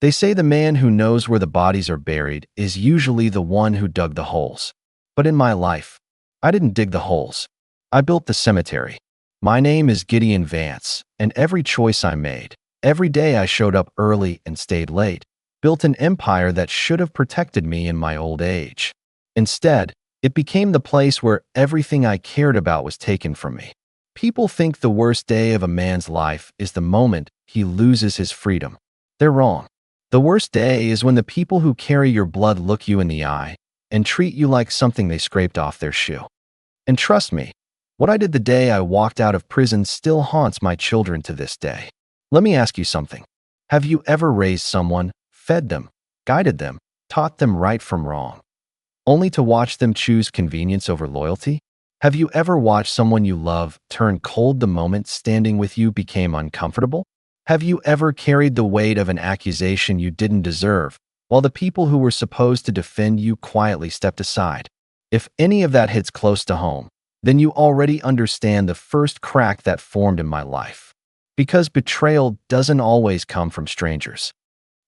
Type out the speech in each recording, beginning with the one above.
They say the man who knows where the bodies are buried is usually the one who dug the holes. But in my life, I didn't dig the holes. I built the cemetery. My name is Gideon Vance, and every choice I made, every day I showed up early and stayed late, built an empire that should have protected me in my old age. Instead, it became the place where everything I cared about was taken from me. People think the worst day of a man's life is the moment he loses his freedom. They're wrong. The worst day is when the people who carry your blood look you in the eye and treat you like something they scraped off their shoe. And trust me, what I did the day I walked out of prison still haunts my children to this day. Let me ask you something. Have you ever raised someone, fed them, guided them, taught them right from wrong, only to watch them choose convenience over loyalty? Have you ever watched someone you love turn cold the moment standing with you became uncomfortable? Have you ever carried the weight of an accusation you didn't deserve, while the people who were supposed to defend you quietly stepped aside? If any of that hits close to home, then you already understand the first crack that formed in my life. Because betrayal doesn't always come from strangers.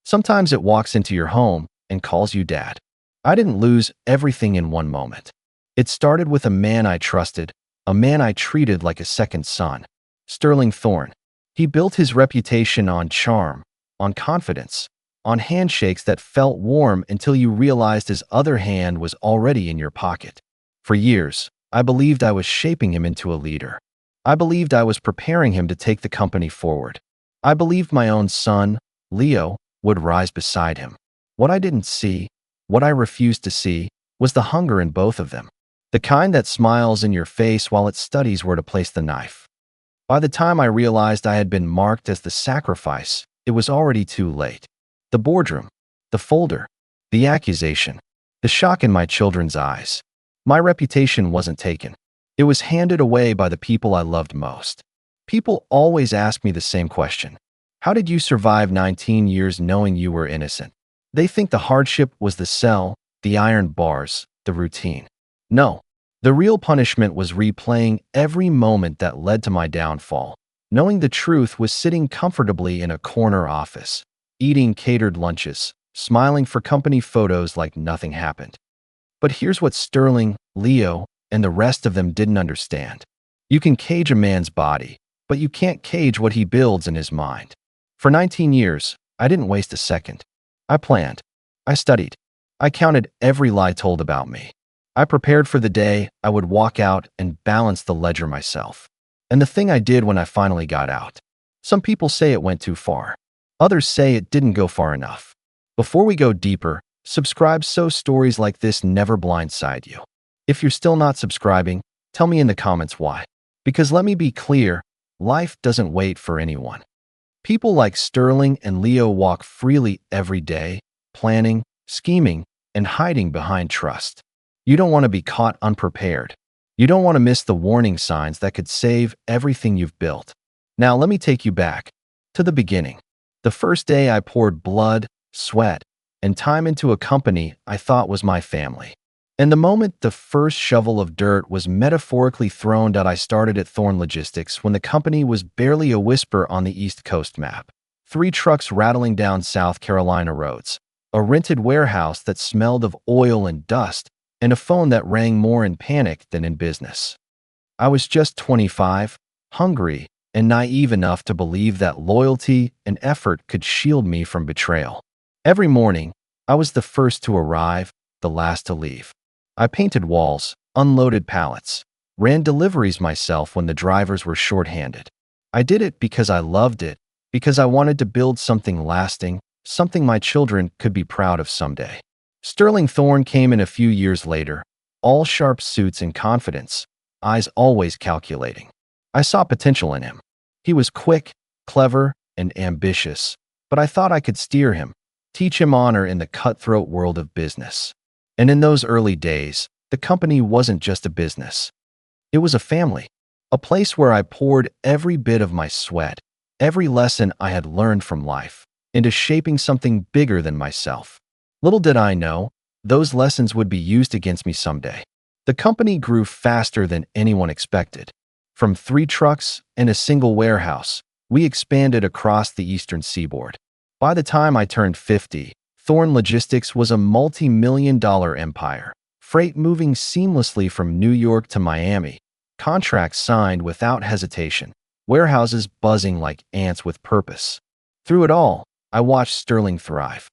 Sometimes it walks into your home and calls you dad. I didn't lose everything in one moment. It started with a man I trusted, a man I treated like a second son, Sterling Thorne. He built his reputation on charm, on confidence, on handshakes that felt warm until you realized his other hand was already in your pocket. For years, I believed I was shaping him into a leader. I believed I was preparing him to take the company forward. I believed my own son, Leo, would rise beside him. What I didn't see, what I refused to see, was the hunger in both of them. The kind that smiles in your face while it studies where to place the knife. By the time I realized I had been marked as the sacrifice, it was already too late. The boardroom, the folder, the accusation, the shock in my children's eyes. My reputation wasn't taken. It was handed away by the people I loved most. People always ask me the same question. How did you survive 19 years knowing you were innocent? They think the hardship was the cell, the iron bars, the routine. No, the real punishment was replaying every moment that led to my downfall, knowing the truth was sitting comfortably in a corner office, eating catered lunches, smiling for company photos like nothing happened. But here's what Sterling, Leo, and the rest of them didn't understand. You can cage a man's body, but you can't cage what he builds in his mind. For 19 years, I didn't waste a second. I planned. I studied. I counted every lie told about me. I prepared for the day I would walk out and balance the ledger myself. And the thing I did when I finally got out. Some people say it went too far. Others say it didn't go far enough. Before we go deeper, subscribe so stories like this never blindside you. If you're still not subscribing, tell me in the comments why. Because let me be clear, life doesn't wait for anyone. People like Sterling and Leo walk freely every day, planning, scheming, and hiding behind trust. You don't want to be caught unprepared. You don't want to miss the warning signs that could save everything you've built. Now let me take you back to the beginning. The first day I poured blood, sweat, and time into a company I thought was my family. And the moment the first shovel of dirt was metaphorically thrown out, I started at Thorne Logistics when the company was barely a whisper on the East Coast map. 3 trucks rattling down South Carolina roads, a rented warehouse that smelled of oil and dust, and a phone that rang more in panic than in business. I was just 25, hungry, and naive enough to believe that loyalty and effort could shield me from betrayal. Every morning, I was the first to arrive, the last to leave. I painted walls, unloaded pallets, ran deliveries myself when the drivers were short-handed. I did it because I loved it, because I wanted to build something lasting, something my children could be proud of someday. Sterling Thorne came in a few years later, all sharp suits and confidence, eyes always calculating. I saw potential in him. He was quick, clever, and ambitious, but I thought I could steer him, teach him honor in the cutthroat world of business. And in those early days, the company wasn't just a business. It was a family, a place where I poured every bit of my sweat, every lesson I had learned from life, into shaping something bigger than myself. Little did I know, those lessons would be used against me someday. The company grew faster than anyone expected. From 3 trucks and a single warehouse, we expanded across the eastern seaboard. By the time I turned 50, Thorn Logistics was a multi-million-dollar empire, freight moving seamlessly from New York to Miami, contracts signed without hesitation, warehouses buzzing like ants with purpose. Through it all, I watched Sterling thrive.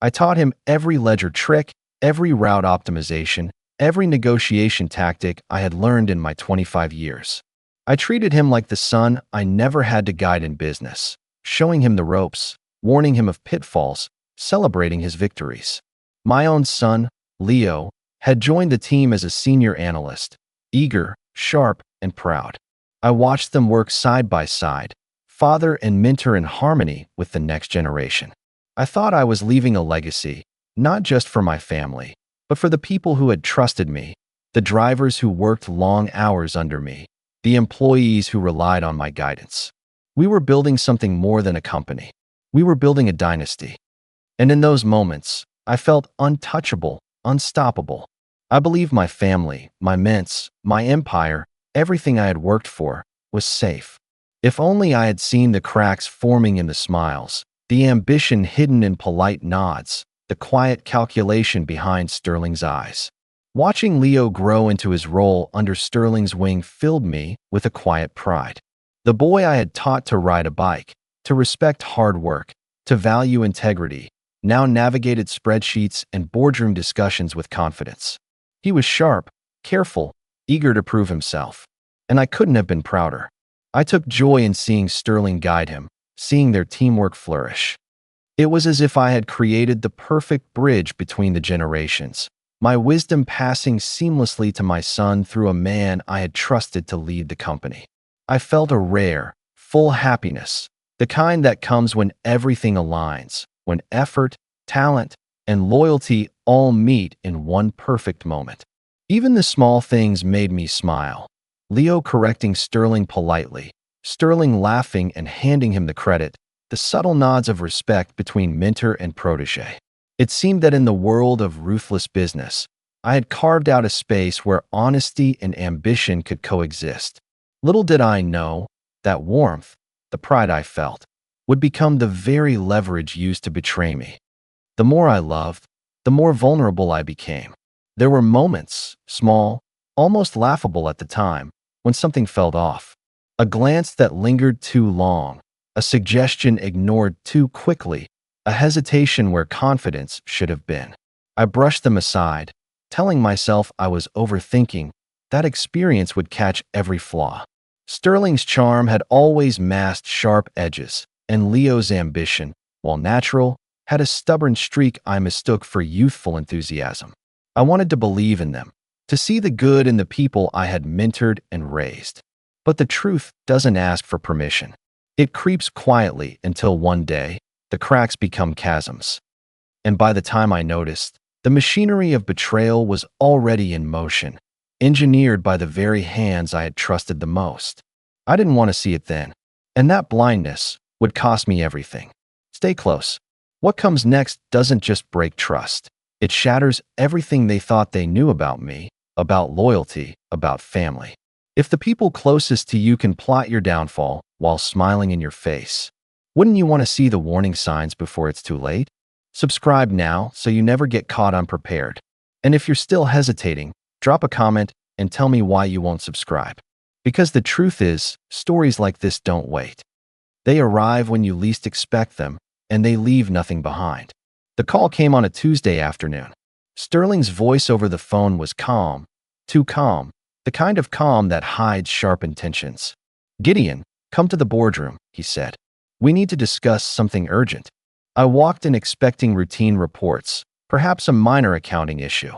I taught him every ledger trick, every route optimization, every negotiation tactic I had learned in my 25 years. I treated him like the son I never had to guide in business, showing him the ropes, warning him of pitfalls, celebrating his victories. My own son, Leo, had joined the team as a senior analyst, eager, sharp, and proud. I watched them work side by side, father and mentor in harmony with the next generation. I thought I was leaving a legacy, not just for my family, but for the people who had trusted me, the drivers who worked long hours under me, the employees who relied on my guidance. We were building something more than a company. We were building a dynasty. And in those moments, I felt untouchable, unstoppable. I believed my family, my mints, my empire, everything I had worked for, was safe. If only I had seen the cracks forming in the smiles, the ambition hidden in polite nods, the quiet calculation behind Sterling's eyes. Watching Leo grow into his role under Sterling's wing filled me with a quiet pride. The boy I had taught to ride a bike, to respect hard work, to value integrity, now navigated spreadsheets and boardroom discussions with confidence. He was sharp, careful, eager to prove himself, and I couldn't have been prouder. I took joy in seeing Sterling guide him, seeing their teamwork flourish. It was as if I had created the perfect bridge between the generations, my wisdom passing seamlessly to my son through a man I had trusted to lead the company. I felt a rare, full happiness, the kind that comes when everything aligns, when effort, talent, and loyalty all meet in one perfect moment. Even the small things made me smile. Leo correcting Sterling politely, Sterling laughing and handing him the credit, the subtle nods of respect between mentor and protege. It seemed that in the world of ruthless business, I had carved out a space where honesty and ambition could coexist. Little did I know that warmth, the pride I felt, would become the very leverage used to betray me. The more I loved, the more vulnerable I became. There were moments, small, almost laughable at the time, when something felt off. A glance that lingered too long, a suggestion ignored too quickly, a hesitation where confidence should have been. I brushed them aside, telling myself I was overthinking, that experience would catch every flaw. Sterling's charm had always masked sharp edges, and Leo's ambition, while natural, had a stubborn streak I mistook for youthful enthusiasm. I wanted to believe in them, to see the good in the people I had mentored and raised. But the truth doesn't ask for permission. It creeps quietly until one day, the cracks become chasms. And by the time I noticed, the machinery of betrayal was already in motion, engineered by the very hands I had trusted the most. I didn't want to see it then, and that blindness would cost me everything. Stay close. What comes next doesn't just break trust. It shatters everything they thought they knew about me, about loyalty, about family. If the people closest to you can plot your downfall while smiling in your face, wouldn't you want to see the warning signs before it's too late? Subscribe now so you never get caught unprepared. And if you're still hesitating, drop a comment and tell me why you won't subscribe. Because the truth is, stories like this don't wait. They arrive when you least expect them, and they leave nothing behind. The call came on a Tuesday afternoon. Sterling's voice over the phone was calm, too calm, the kind of calm that hides sharp intentions. "Gideon, come to the boardroom," he said. "We need to discuss something urgent." I walked in expecting routine reports, perhaps a minor accounting issue.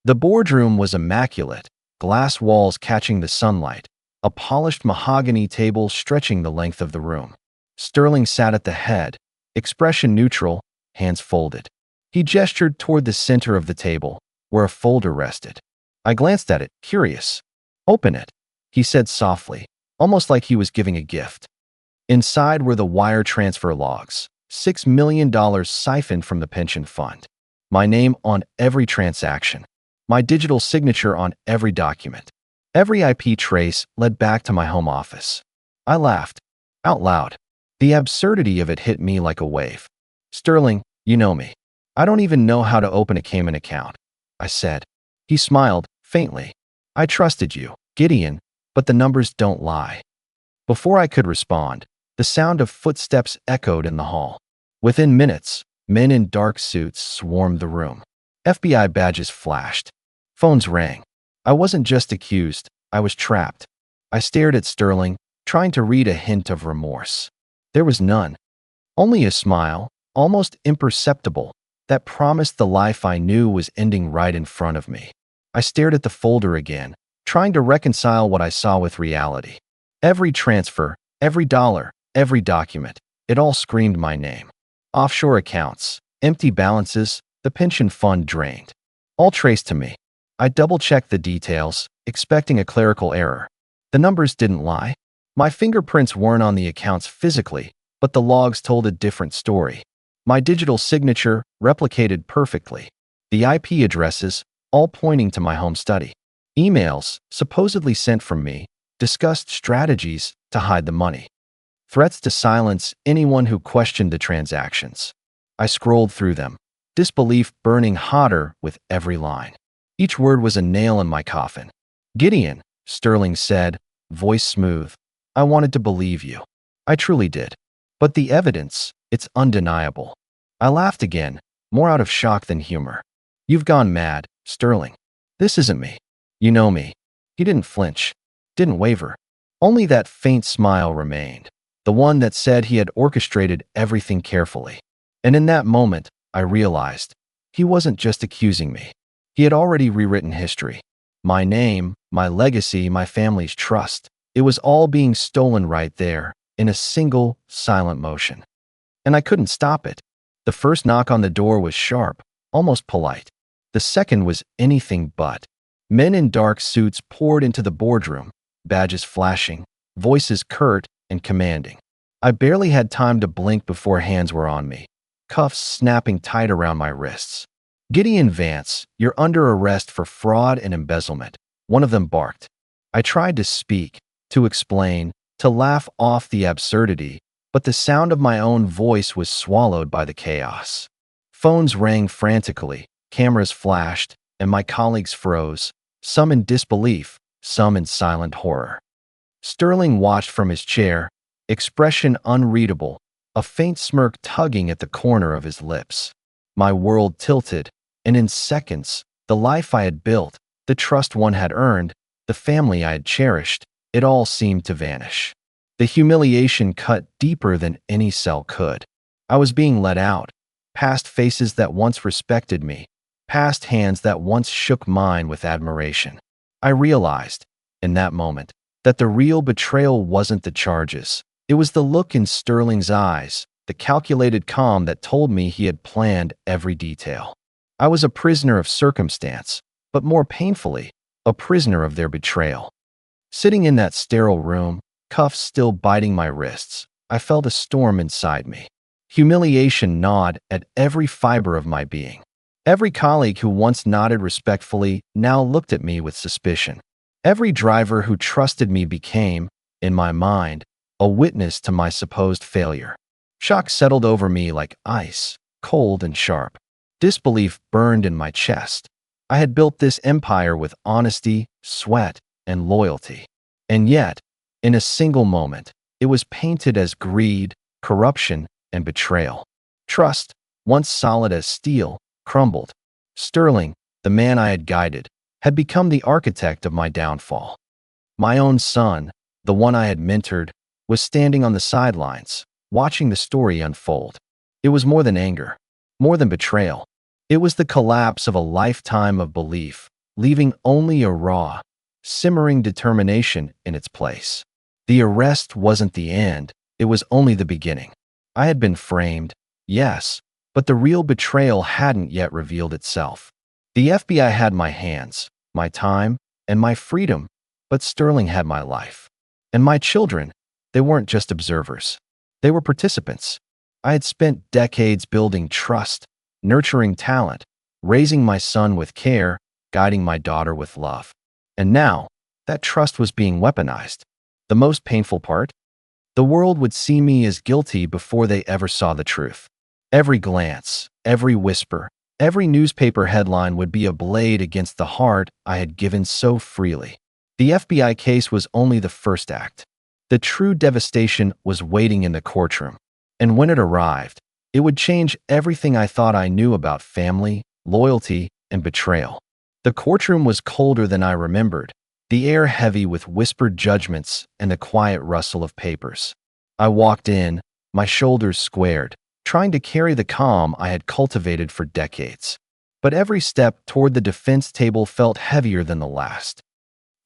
The boardroom was immaculate, glass walls catching the sunlight, a polished mahogany table stretching the length of the room. Sterling sat at the head, expression neutral, hands folded. He gestured toward the center of the table, where a folder rested. I glanced at it, curious. "Open it," he said softly, almost like he was giving a gift. Inside were the wire transfer logs, $6 million siphoned from the pension fund. My name on every transaction. My digital signature on every document. Every IP trace led back to my home office. I laughed, out loud. The absurdity of it hit me like a wave. Sterling, you know me. I don't even know how to open a Cayman account, I said. He smiled, faintly. I trusted you, Gideon, but the numbers don't lie. Before I could respond, the sound of footsteps echoed in the hall. Within minutes, men in dark suits swarmed the room. FBI badges flashed. Phones rang. I wasn't just accused, I was trapped. I stared at Sterling, trying to read a hint of remorse. There was none. Only a smile, almost imperceptible, that promised the life I knew was ending right in front of me. I stared at the folder again, trying to reconcile what I saw with reality. Every transfer, every dollar, every document, it all screamed my name. Offshore accounts, empty balances, the pension fund drained. All traced to me. I double-checked the details, expecting a clerical error. The numbers didn't lie. My fingerprints weren't on the accounts physically, but the logs told a different story. My digital signature replicated perfectly. The IP addresses, all pointing to my home study. Emails, supposedly sent from me, discussed strategies to hide the money. Threats to silence anyone who questioned the transactions. I scrolled through them, disbelief burning hotter with every line. Each word was a nail in my coffin. Gideon, Sterling said, voice smooth. I wanted to believe you. I truly did. But the evidence, it's undeniable. I laughed again, more out of shock than humor. You've gone mad, Sterling. This isn't me. You know me. He didn't flinch, didn't waver. Only that faint smile remained, the one that said he had orchestrated everything carefully. And in that moment, I realized he wasn't just accusing me. He had already rewritten history. My name, my legacy, my family's trust. It was all being stolen right there, in a single, silent motion. And I couldn't stop it. The first knock on the door was sharp, almost polite. The second was anything but. Men in dark suits poured into the boardroom, badges flashing, voices curt and commanding. I barely had time to blink before hands were on me, cuffs snapping tight around my wrists. Gideon Vance, you're under arrest for fraud and embezzlement, one of them barked. I tried to speak, to explain, to laugh off the absurdity, but the sound of my own voice was swallowed by the chaos. Phones rang frantically, cameras flashed, and my colleagues froze, some in disbelief, some in silent horror. Sterling watched from his chair, expression unreadable, a faint smirk tugging at the corner of his lips. My world tilted, and in seconds, the life I had built, the trust one had earned, the family I had cherished, it all seemed to vanish. The humiliation cut deeper than any cell could. I was being let out, past faces that once respected me, past hands that once shook mine with admiration. I realized, in that moment, that the real betrayal wasn't the charges. It was the look in Sterling's eyes, the calculated calm that told me he had planned every detail. I was a prisoner of circumstance, but more painfully, a prisoner of their betrayal. Sitting in that sterile room, cuffs still biting my wrists, I felt a storm inside me. Humiliation gnawed at every fiber of my being. Every colleague who once nodded respectfully now looked at me with suspicion. Every driver who trusted me became, in my mind, a witness to my supposed failure. Shock settled over me like ice, cold and sharp. Disbelief burned in my chest. I had built this empire with honesty, sweat, and loyalty. And yet, in a single moment, it was painted as greed, corruption, and betrayal. Trust, once solid as steel, crumbled. Sterling, the man I had guided, had become the architect of my downfall. My own son, the one I had mentored, was standing on the sidelines, watching the story unfold. It was more than anger, more than betrayal. It was the collapse of a lifetime of belief, leaving only a raw, simmering determination in its place. The arrest wasn't the end, it was only the beginning. I had been framed, yes, but the real betrayal hadn't yet revealed itself. The FBI had my hands, my time, and my freedom, but Sterling had my life. And my children, they weren't just observers. They were participants. I had spent decades building trust, nurturing talent, raising my son with care, guiding my daughter with love. And now, that trust was being weaponized. The most painful part? The world would see me as guilty before they ever saw the truth. Every glance, every whisper, every newspaper headline would be a blade against the heart I had given so freely. The FBI case was only the first act. The true devastation was waiting in the courtroom. And when it arrived, it would change everything I thought I knew about family, loyalty, and betrayal. The courtroom was colder than I remembered, the air heavy with whispered judgments and the quiet rustle of papers. I walked in, my shoulders squared, trying to carry the calm I had cultivated for decades. But every step toward the defense table felt heavier than the last.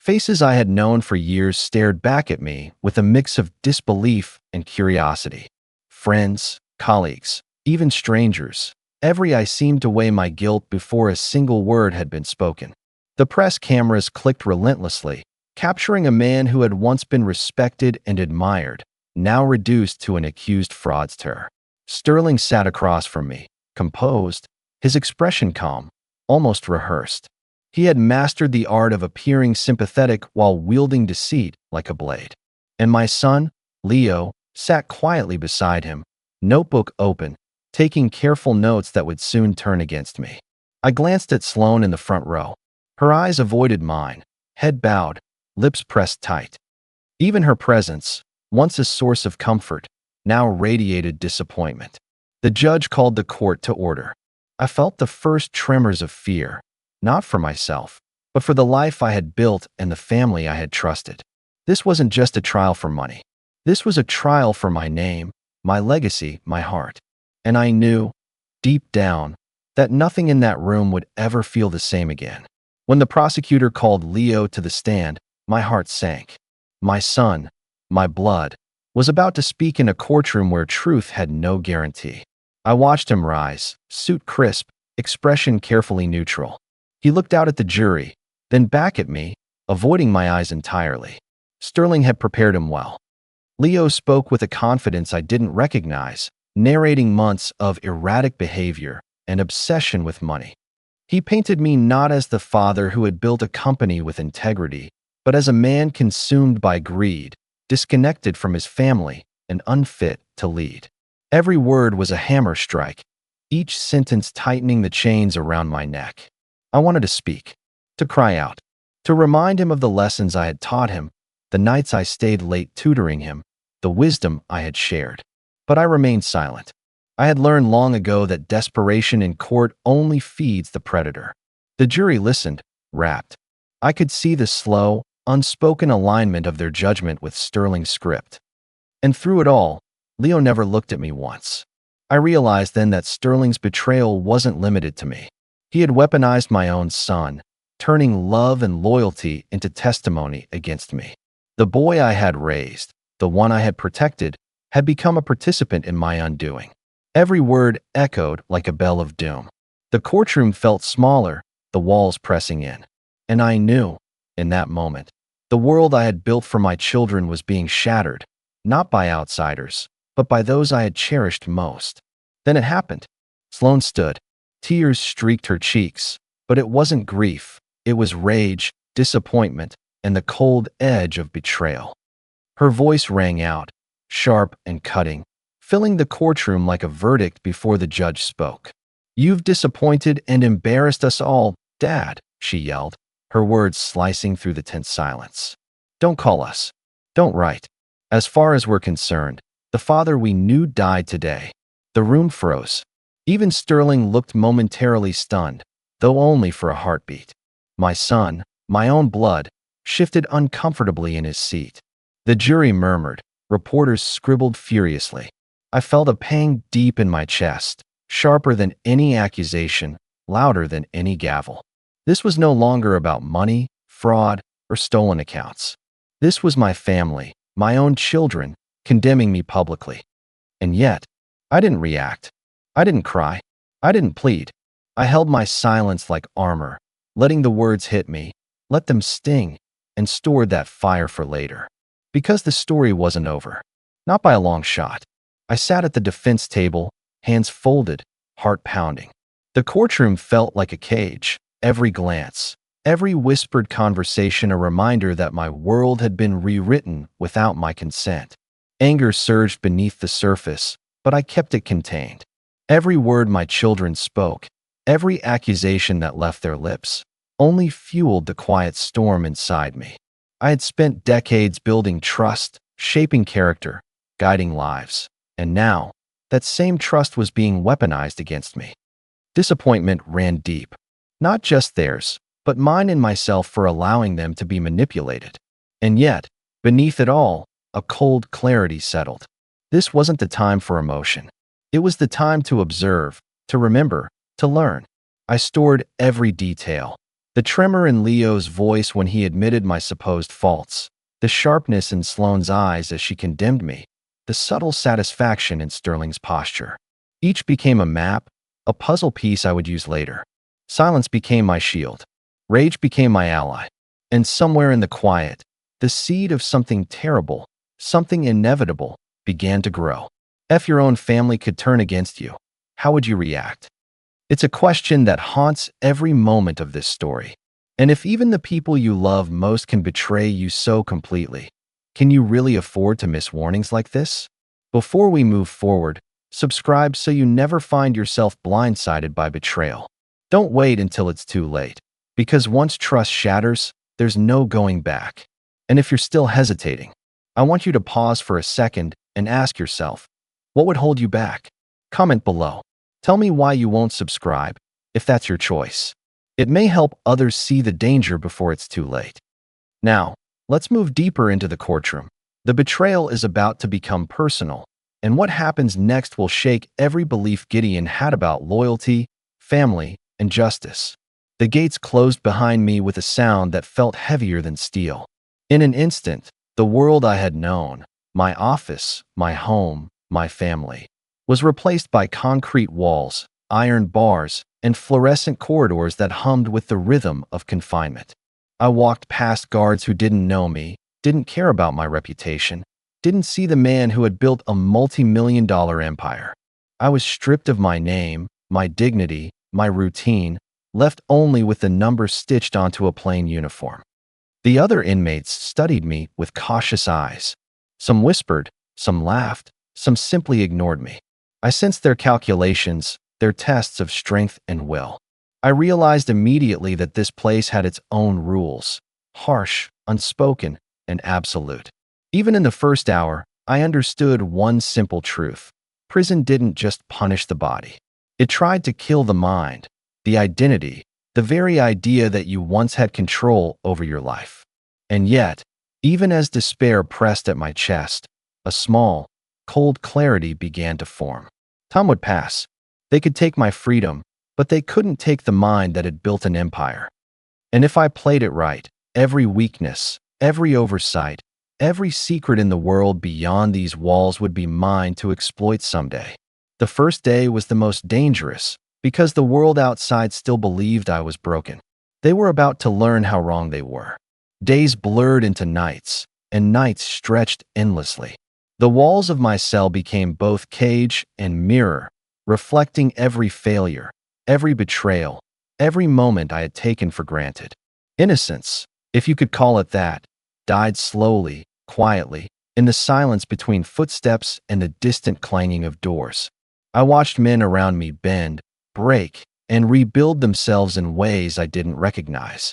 Faces I had known for years stared back at me with a mix of disbelief and curiosity. Friends, colleagues, even strangers. Every eye seemed to weigh my guilt before a single word had been spoken. The press cameras clicked relentlessly, capturing a man who had once been respected and admired, now reduced to an accused fraudster. Sterling sat across from me, composed, his expression calm, almost rehearsed. He had mastered the art of appearing sympathetic while wielding deceit like a blade. And my son, Leo, sat quietly beside him, notebook open, taking careful notes that would soon turn against me. I glanced at Sloane in the front row. Her eyes avoided mine, head bowed, lips pressed tight. Even her presence, once a source of comfort, now radiated disappointment. The judge called the court to order. I felt the first tremors of fear, not for myself, but for the life I had built and the family I had trusted. This wasn't just a trial for money. This was a trial for my name, my legacy, my heart. And I knew, deep down, that nothing in that room would ever feel the same again. When the prosecutor called Leo to the stand, my heart sank. My son, my blood, was about to speak in a courtroom where truth had no guarantee. I watched him rise, suit crisp, expression carefully neutral. He looked out at the jury, then back at me, avoiding my eyes entirely. Sterling had prepared him well. Leo spoke with a confidence I didn't recognize, narrating months of erratic behavior and obsession with money. He painted me not as the father who had built a company with integrity, but as a man consumed by greed, disconnected from his family, and unfit to lead. Every word was a hammer strike, each sentence tightening the chains around my neck. I wanted to speak, to cry out, to remind him of the lessons I had taught him, the nights I stayed late tutoring him, the wisdom I had shared. But I remained silent. I had learned long ago that desperation in court only feeds the predator. The jury listened, rapt. I could see the slow, unspoken alignment of their judgment with Sterling's script. And through it all, Leo never looked at me once. I realized then that Sterling's betrayal wasn't limited to me. He had weaponized my own son, turning love and loyalty into testimony against me. The boy I had raised, the one I had protected, had become a participant in my undoing. Every word echoed like a bell of doom. The courtroom felt smaller, the walls pressing in. And I knew, in that moment, the world I had built for my children was being shattered, not by outsiders, but by those I had cherished most. Then it happened. Sloane stood. Tears streaked her cheeks, but it wasn't grief. It was rage, disappointment, and the cold edge of betrayal. Her voice rang out, sharp and cutting, filling the courtroom like a verdict before the judge spoke. "You've disappointed and embarrassed us all, Dad," she yelled, her words slicing through the tense silence. "Don't call us. Don't write. As far as we're concerned, the father we knew died today." The room froze. Even Sterling looked momentarily stunned, though only for a heartbeat. My son, my own blood, shifted uncomfortably in his seat. The jury murmured. Reporters scribbled furiously. I felt a pang deep in my chest, sharper than any accusation, louder than any gavel. This was no longer about money, fraud, or stolen accounts. This was my family, my own children, condemning me publicly. And yet, I didn't react. I didn't cry. I didn't plead. I held my silence like armor, letting the words hit me, let them sting, and stored that fire for later. Because the story wasn't over. Not by a long shot. I sat at the defense table, hands folded, heart pounding. The courtroom felt like a cage. Every glance, every whispered conversation a reminder that my world had been rewritten without my consent. Anger surged beneath the surface, but I kept it contained. Every word my children spoke, every accusation that left their lips, only fueled the quiet storm inside me. I had spent decades building trust, shaping character, guiding lives, and now, that same trust was being weaponized against me. Disappointment ran deep, not just theirs, but mine and myself for allowing them to be manipulated. And yet, beneath it all, a cold clarity settled. This wasn't the time for emotion. It was the time to observe, to remember, to learn. I stored every detail. The tremor in Leo's voice when he admitted my supposed faults, the sharpness in Sloane's eyes as she condemned me, the subtle satisfaction in Sterling's posture. Each became a map, a puzzle piece I would use later. Silence became my shield. Rage became my ally. And somewhere in the quiet, the seed of something terrible, something inevitable, began to grow. If your own family could turn against you, how would you react? It's a question that haunts every moment of this story. And if even the people you love most can betray you so completely, can you really afford to miss warnings like this? Before we move forward, subscribe so you never find yourself blindsided by betrayal. Don't wait until it's too late, because once trust shatters, there's no going back. And if you're still hesitating, I want you to pause for a second and ask yourself, what would hold you back? Comment below. Tell me why you won't subscribe, if that's your choice. It may help others see the danger before it's too late. Now, let's move deeper into the courtroom. The betrayal is about to become personal, and what happens next will shake every belief Gideon had about loyalty, family, and justice. The gates closed behind me with a sound that felt heavier than steel. In an instant, the world I had known, my office, my home, my family, was replaced by concrete walls, iron bars, and fluorescent corridors that hummed with the rhythm of confinement. I walked past guards who didn't know me, didn't care about my reputation, didn't see the man who had built a multi-million-dollar empire. I was stripped of my name, my dignity, my routine, left only with the number stitched onto a plain uniform. The other inmates studied me with cautious eyes. Some whispered, some laughed, some simply ignored me. I sensed their calculations, their tests of strength and will. I realized immediately that this place had its own rules, harsh, unspoken, and absolute. Even in the first hour, I understood one simple truth. Prison didn't just punish the body. It tried to kill the mind, the identity, the very idea that you once had control over your life. And yet, even as despair pressed at my chest, a small, cold clarity began to form. Time would pass. They could take my freedom, but they couldn't take the mind that had built an empire. And if I played it right, every weakness, every oversight, every secret in the world beyond these walls would be mine to exploit someday. The first day was the most dangerous, because the world outside still believed I was broken. They were about to learn how wrong they were. Days blurred into nights, and nights stretched endlessly. The walls of my cell became both cage and mirror, reflecting every failure, every betrayal, every moment I had taken for granted. Innocence, if you could call it that, died slowly, quietly, in the silence between footsteps and the distant clanging of doors. I watched men around me bend, break, and rebuild themselves in ways I didn't recognize.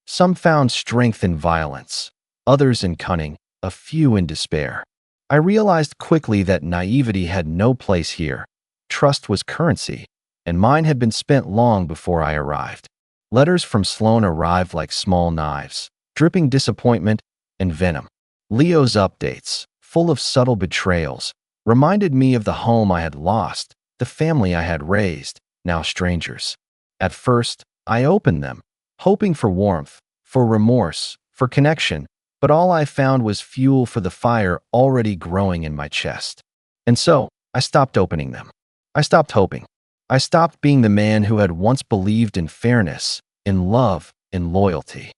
Some found strength in violence, others in cunning, a few in despair. I realized quickly that naivety had no place here. Trust was currency, and mine had been spent long before I arrived. Letters from Sloane arrived like small knives, dripping disappointment and venom. Leo's updates, full of subtle betrayals, reminded me of the home I had lost, the family I had raised, now strangers. At first, I opened them, hoping for warmth, for remorse, for connection, but all I found was fuel for the fire already growing in my chest. And so, I stopped opening them. I stopped hoping. I stopped being the man who had once believed in fairness, in love, in loyalty.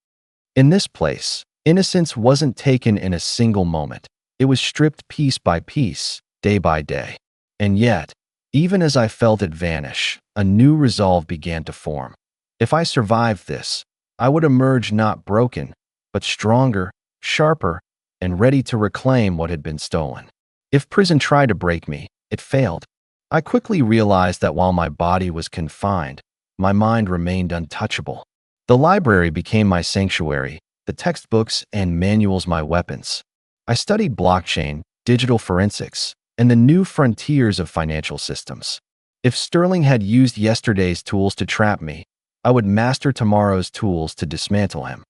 In this place, innocence wasn't taken in a single moment. It was stripped piece by piece, day by day. And yet, even as I felt it vanish, a new resolve began to form. If I survived this, I would emerge not broken, but stronger, sharper, and ready to reclaim what had been stolen. If prison tried to break me, it failed. I quickly realized that while my body was confined, my mind remained untouchable. The library became my sanctuary, the textbooks and manuals my weapons. I studied blockchain, digital forensics, and the new frontiers of financial systems. If Sterling had used yesterday's tools to trap me, I would master tomorrow's tools to dismantle him.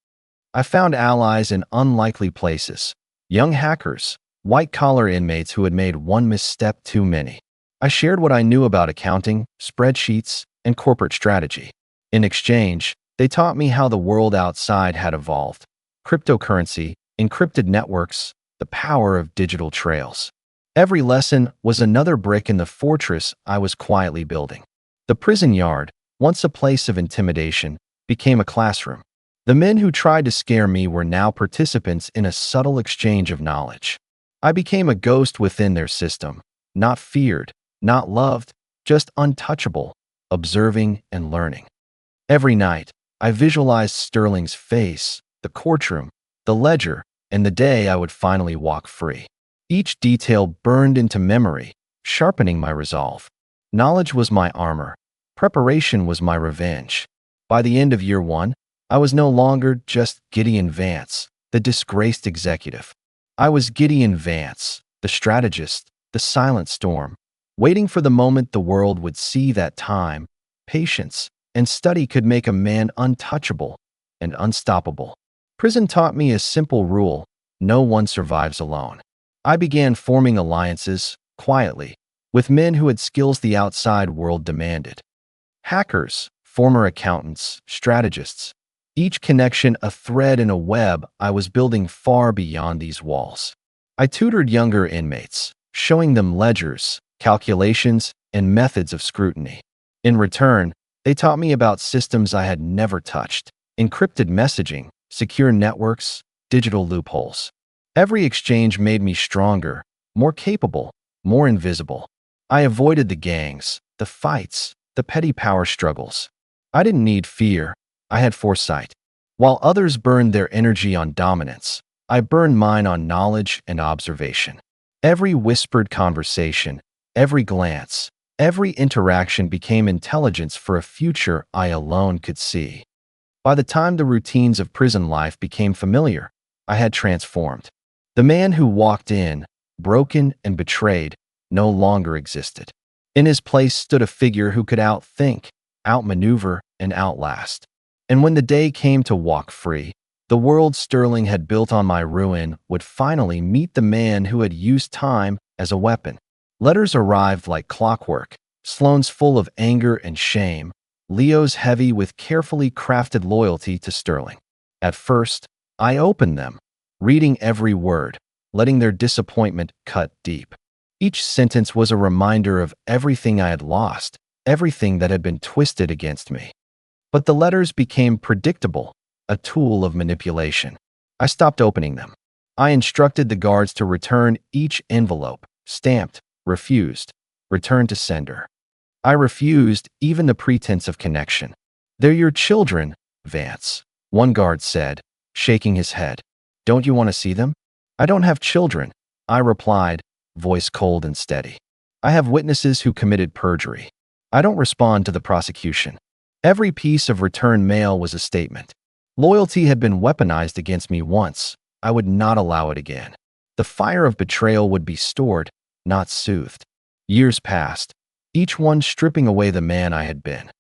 I found allies in unlikely places, young hackers, white-collar inmates who had made one misstep too many. I shared what I knew about accounting, spreadsheets, and corporate strategy. In exchange, they taught me how the world outside had evolved: cryptocurrency, encrypted networks, the power of digital trails. Every lesson was another brick in the fortress I was quietly building. The prison yard, once a place of intimidation, became a classroom. The men who tried to scare me were now participants in a subtle exchange of knowledge. I became a ghost within their system, not feared, not loved, just untouchable, observing and learning. Every night, I visualized Sterling's face, the courtroom, the ledger, and the day I would finally walk free. Each detail burned into memory, sharpening my resolve. Knowledge was my armor. Preparation was my revenge. By the end of year one, I was no longer just Gideon Vance, the disgraced executive. I was Gideon Vance, the strategist, the silent storm, waiting for the moment the world would see that time, patience, and study could make a man untouchable and unstoppable. Prison taught me a simple rule: no one survives alone. I began forming alliances, quietly, with men who had skills the outside world demanded. Hackers, former accountants, strategists, each connection a thread in a web I was building far beyond these walls. I tutored younger inmates, showing them ledgers, calculations, and methods of scrutiny. In return, they taught me about systems I had never touched: encrypted messaging, secure networks, digital loopholes. Every exchange made me stronger, more capable, more invisible. I avoided the gangs, the fights, the petty power struggles. I didn't need fear. I had foresight. While others burned their energy on dominance, I burned mine on knowledge and observation. Every whispered conversation, every glance, every interaction became intelligence for a future I alone could see. By the time the routines of prison life became familiar, I had transformed. The man who walked in, broken and betrayed, no longer existed. In his place stood a figure who could outthink, outmaneuver, and outlast. And when the day came to walk free, the world Sterling had built on my ruin would finally meet the man who had used time as a weapon. Letters arrived like clockwork, Sloane's full of anger and shame, Leo's heavy with carefully crafted loyalty to Sterling. At first, I opened them, reading every word, letting their disappointment cut deep. Each sentence was a reminder of everything I had lost, everything that had been twisted against me. But the letters became predictable, a tool of manipulation. I stopped opening them. I instructed the guards to return each envelope, stamped, refused, return to sender. I refused even the pretense of connection. "They're your children, Vance," one guard said, shaking his head. "Don't you want to see them?" "I don't have children," I replied, voice cold and steady. "I have witnesses who committed perjury. I don't respond to the prosecution." Every piece of return mail was a statement. Loyalty had been weaponized against me once. I would not allow it again. The fire of betrayal would be stored, not soothed. Years passed, each one stripping away the man I had been.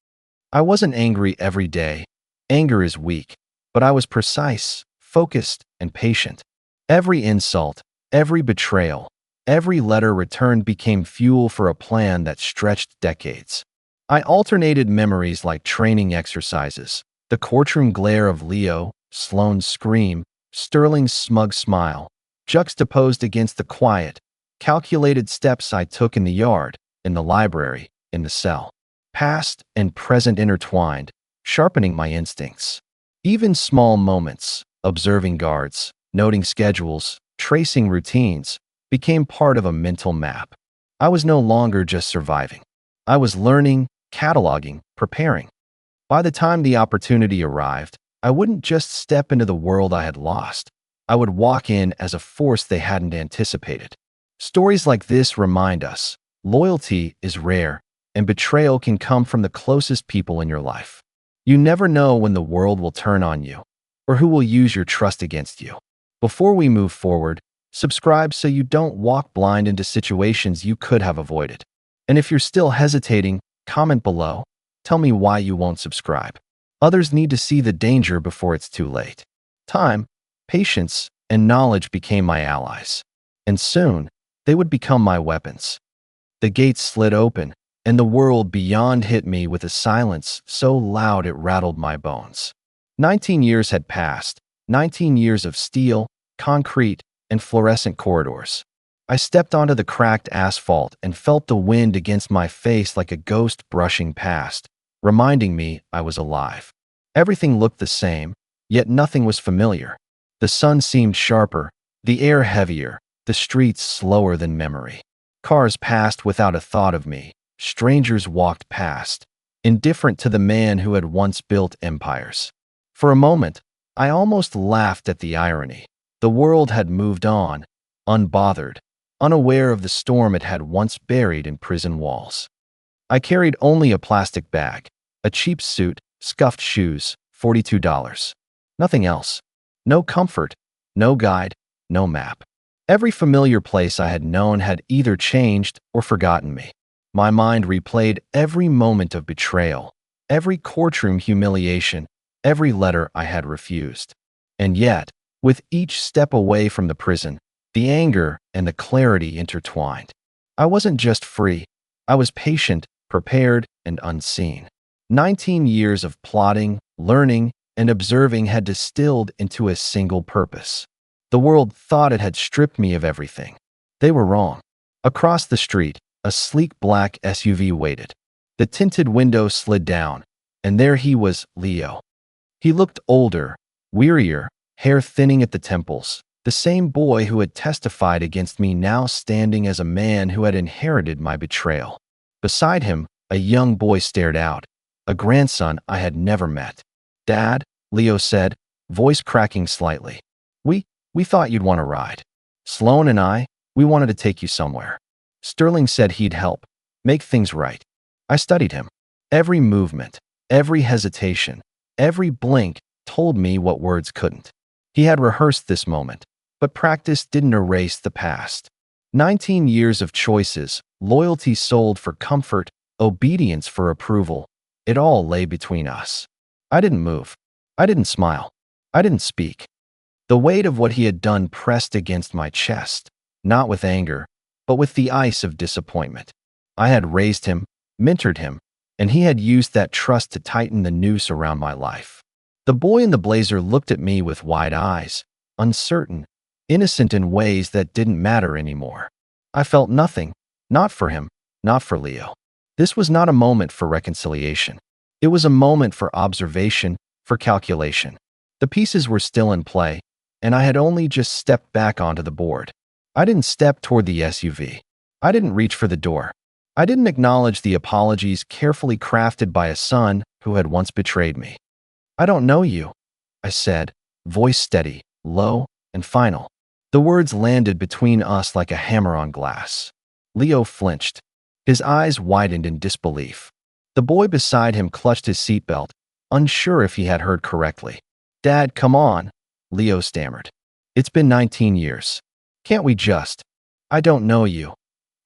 I wasn't angry every day. Anger is weak, but I was precise, focused, and patient. Every insult, every betrayal, every letter returned became fuel for a plan that stretched decades. I alternated memories like training exercises: the courtroom glare of Leo, Sloane's scream, Sterling's smug smile, juxtaposed against the quiet, calculated steps I took in the yard, in the library, in the cell. Past and present intertwined, sharpening my instincts. Even small moments, observing guards, noting schedules, tracing routines, became part of a mental map. I was no longer just surviving. I was learning, cataloging, preparing. By the time the opportunity arrived, I wouldn't just step into the world I had lost. I would walk in as a force they hadn't anticipated. Stories like this remind us, Loyalty is rare, and betrayal can come from the closest people in your life. You never know when the world will turn on you, or who will use your trust against you. Before we move forward, subscribe so you don't walk blind into situations you could have avoided. And if you're still hesitating, comment below. Tell me why you won't subscribe. Others need to see the danger before it's too late. Time, patience, and knowledge became my allies. And soon, they would become my weapons. The gates slid open, and the world beyond hit me with a silence so loud it rattled my bones. 19 years had passed, 19 years of steel, concrete, and fluorescent corridors. I stepped onto the cracked asphalt and felt the wind against my face like a ghost brushing past, reminding me I was alive. Everything looked the same, yet nothing was familiar. The sun seemed sharper, the air heavier, the streets slower than memory. Cars passed without a thought of me. Strangers walked past, indifferent to the man who had once built empires. For a moment, I almost laughed at the irony. The world had moved on, unbothered, unaware of the storm it had once buried in prison walls. I carried only a plastic bag, a cheap suit, scuffed shoes, $42. Nothing else. No comfort, no guide, no map. Every familiar place I had known had either changed or forgotten me. My mind replayed every moment of betrayal, every courtroom humiliation, every letter I had refused. And yet, with each step away from the prison, the anger and the clarity intertwined. I wasn't just free. I was patient, prepared, and unseen. 19 years of plotting, learning, and observing had distilled into a single purpose. The world thought it had stripped me of everything. They were wrong. Across the street, a sleek black SUV waited. The tinted window slid down, and there he was, Leo. He looked older, wearier, hair thinning at the temples. The same boy who had testified against me now standing as a man who had inherited my betrayal. Beside him, a young boy stared out, a grandson I had never met. "Dad," Leo said, voice cracking slightly. We thought you'd want to ride. Sloan and we wanted to take you somewhere. Sterling said he'd help, make things right." I studied him. Every movement, every hesitation, every blink told me what words couldn't. He had rehearsed this moment, but practice didn't erase the past. 19 years of choices, loyalty sold for comfort, obedience for approval. It all lay between us. I didn't move. I didn't smile. I didn't speak. The weight of what he had done pressed against my chest, not with anger, but with the ice of disappointment. I had raised him, mentored him, and he had used that trust to tighten the noose around my life. The boy in the blazer looked at me with wide eyes, uncertain, innocent in ways that didn't matter anymore. I felt nothing, not for him, not for Leo. This was not a moment for reconciliation. It was a moment for observation, for calculation. The pieces were still in play, and I had only just stepped back onto the board. I didn't step toward the SUV. I didn't reach for the door. I didn't acknowledge the apologies carefully crafted by a son who had once betrayed me. "I don't know you," I said, voice steady, low, and final. The words landed between us like a hammer on glass. Leo flinched. His eyes widened in disbelief. The boy beside him clutched his seatbelt, unsure if he had heard correctly. "Dad, come on," Leo stammered. "It's been 19 years. Can't we just—" "I don't know you,"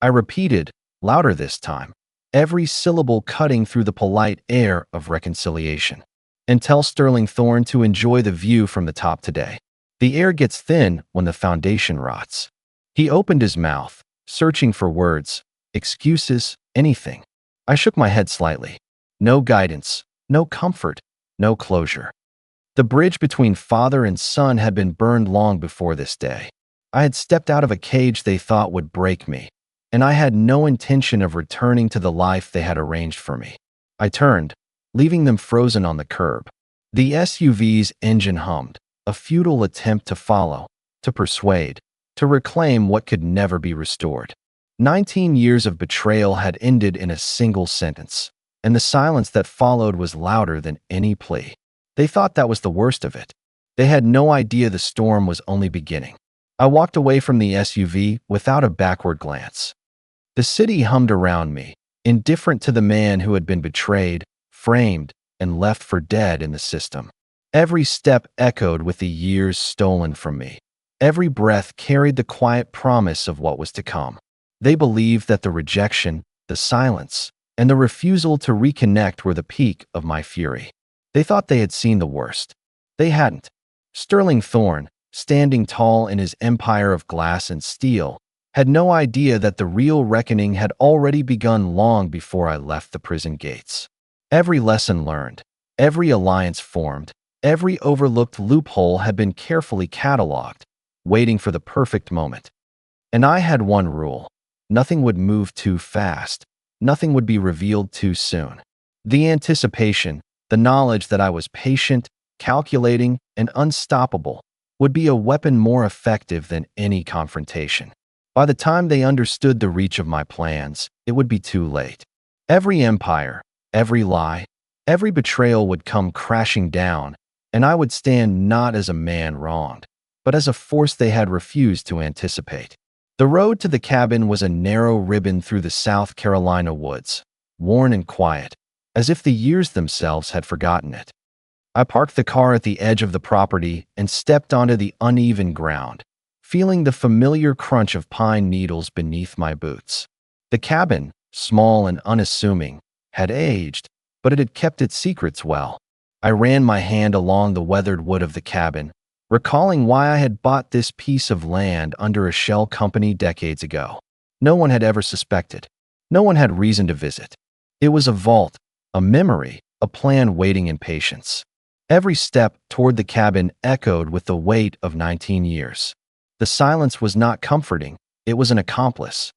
I repeated, louder this time, every syllable cutting through the polite air of reconciliation. "And tell Sterling Thorne to enjoy the view from the top today. The air gets thin when the foundation rots." He opened his mouth, searching for words, excuses, anything. I shook my head slightly. No guidance, no comfort, no closure. The bridge between father and son had been burned long before this day. I had stepped out of a cage they thought would break me, and I had no intention of returning to the life they had arranged for me. I turned, leaving them frozen on the curb. The SUV's engine hummed, a futile attempt to follow, to persuade, to reclaim what could never be restored. 19 years of betrayal had ended in a single sentence, and the silence that followed was louder than any plea. They thought that was the worst of it. They had no idea the storm was only beginning. I walked away from the SUV without a backward glance. The city hummed around me, indifferent to the man who had been betrayed, framed, and left for dead in the system. Every step echoed with the years stolen from me. Every breath carried the quiet promise of what was to come. They believed that the rejection, the silence, and the refusal to reconnect were the peak of my fury. They thought they had seen the worst. They hadn't. Sterling Thorne, standing tall in his empire of glass and steel, had no idea that the real reckoning had already begun long before I left the prison gates. Every lesson learned, every alliance formed, every overlooked loophole had been carefully cataloged, waiting for the perfect moment. And I had one rule: nothing would move too fast, nothing would be revealed too soon. The anticipation, the knowledge that I was patient, calculating, and unstoppable, would be a weapon more effective than any confrontation. By the time they understood the reach of my plans, it would be too late. Every empire, every lie, every betrayal would come crashing down, and I would stand not as a man wronged, but as a force they had refused to anticipate. The road to the cabin was a narrow ribbon through the South Carolina woods, worn and quiet, as if the years themselves had forgotten it. I parked the car at the edge of the property and stepped onto the uneven ground, feeling the familiar crunch of pine needles beneath my boots. The cabin, small and unassuming, had aged, but it had kept its secrets well. I ran my hand along the weathered wood of the cabin, recalling why I had bought this piece of land under a shell company decades ago. No one had ever suspected. No one had reason to visit. It was a vault, a memory, a plan waiting in patience. Every step toward the cabin echoed with the weight of 19 years. The silence was not comforting, it was an accomplice.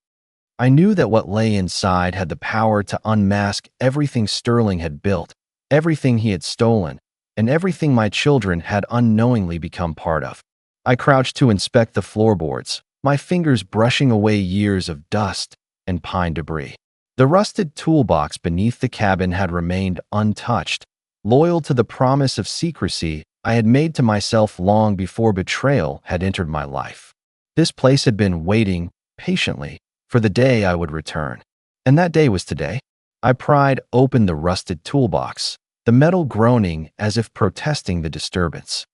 I knew that what lay inside had the power to unmask everything Sterling had built, everything he had stolen, and everything my children had unknowingly become part of. I crouched to inspect the floorboards, my fingers brushing away years of dust and pine debris. The rusted toolbox beneath the cabin had remained untouched, loyal to the promise of secrecy I had made to myself long before betrayal had entered my life. This place had been waiting, patiently, for the day I would return. And that day was today. I pried open the rusted toolbox, the metal groaning as if protesting the disturbance.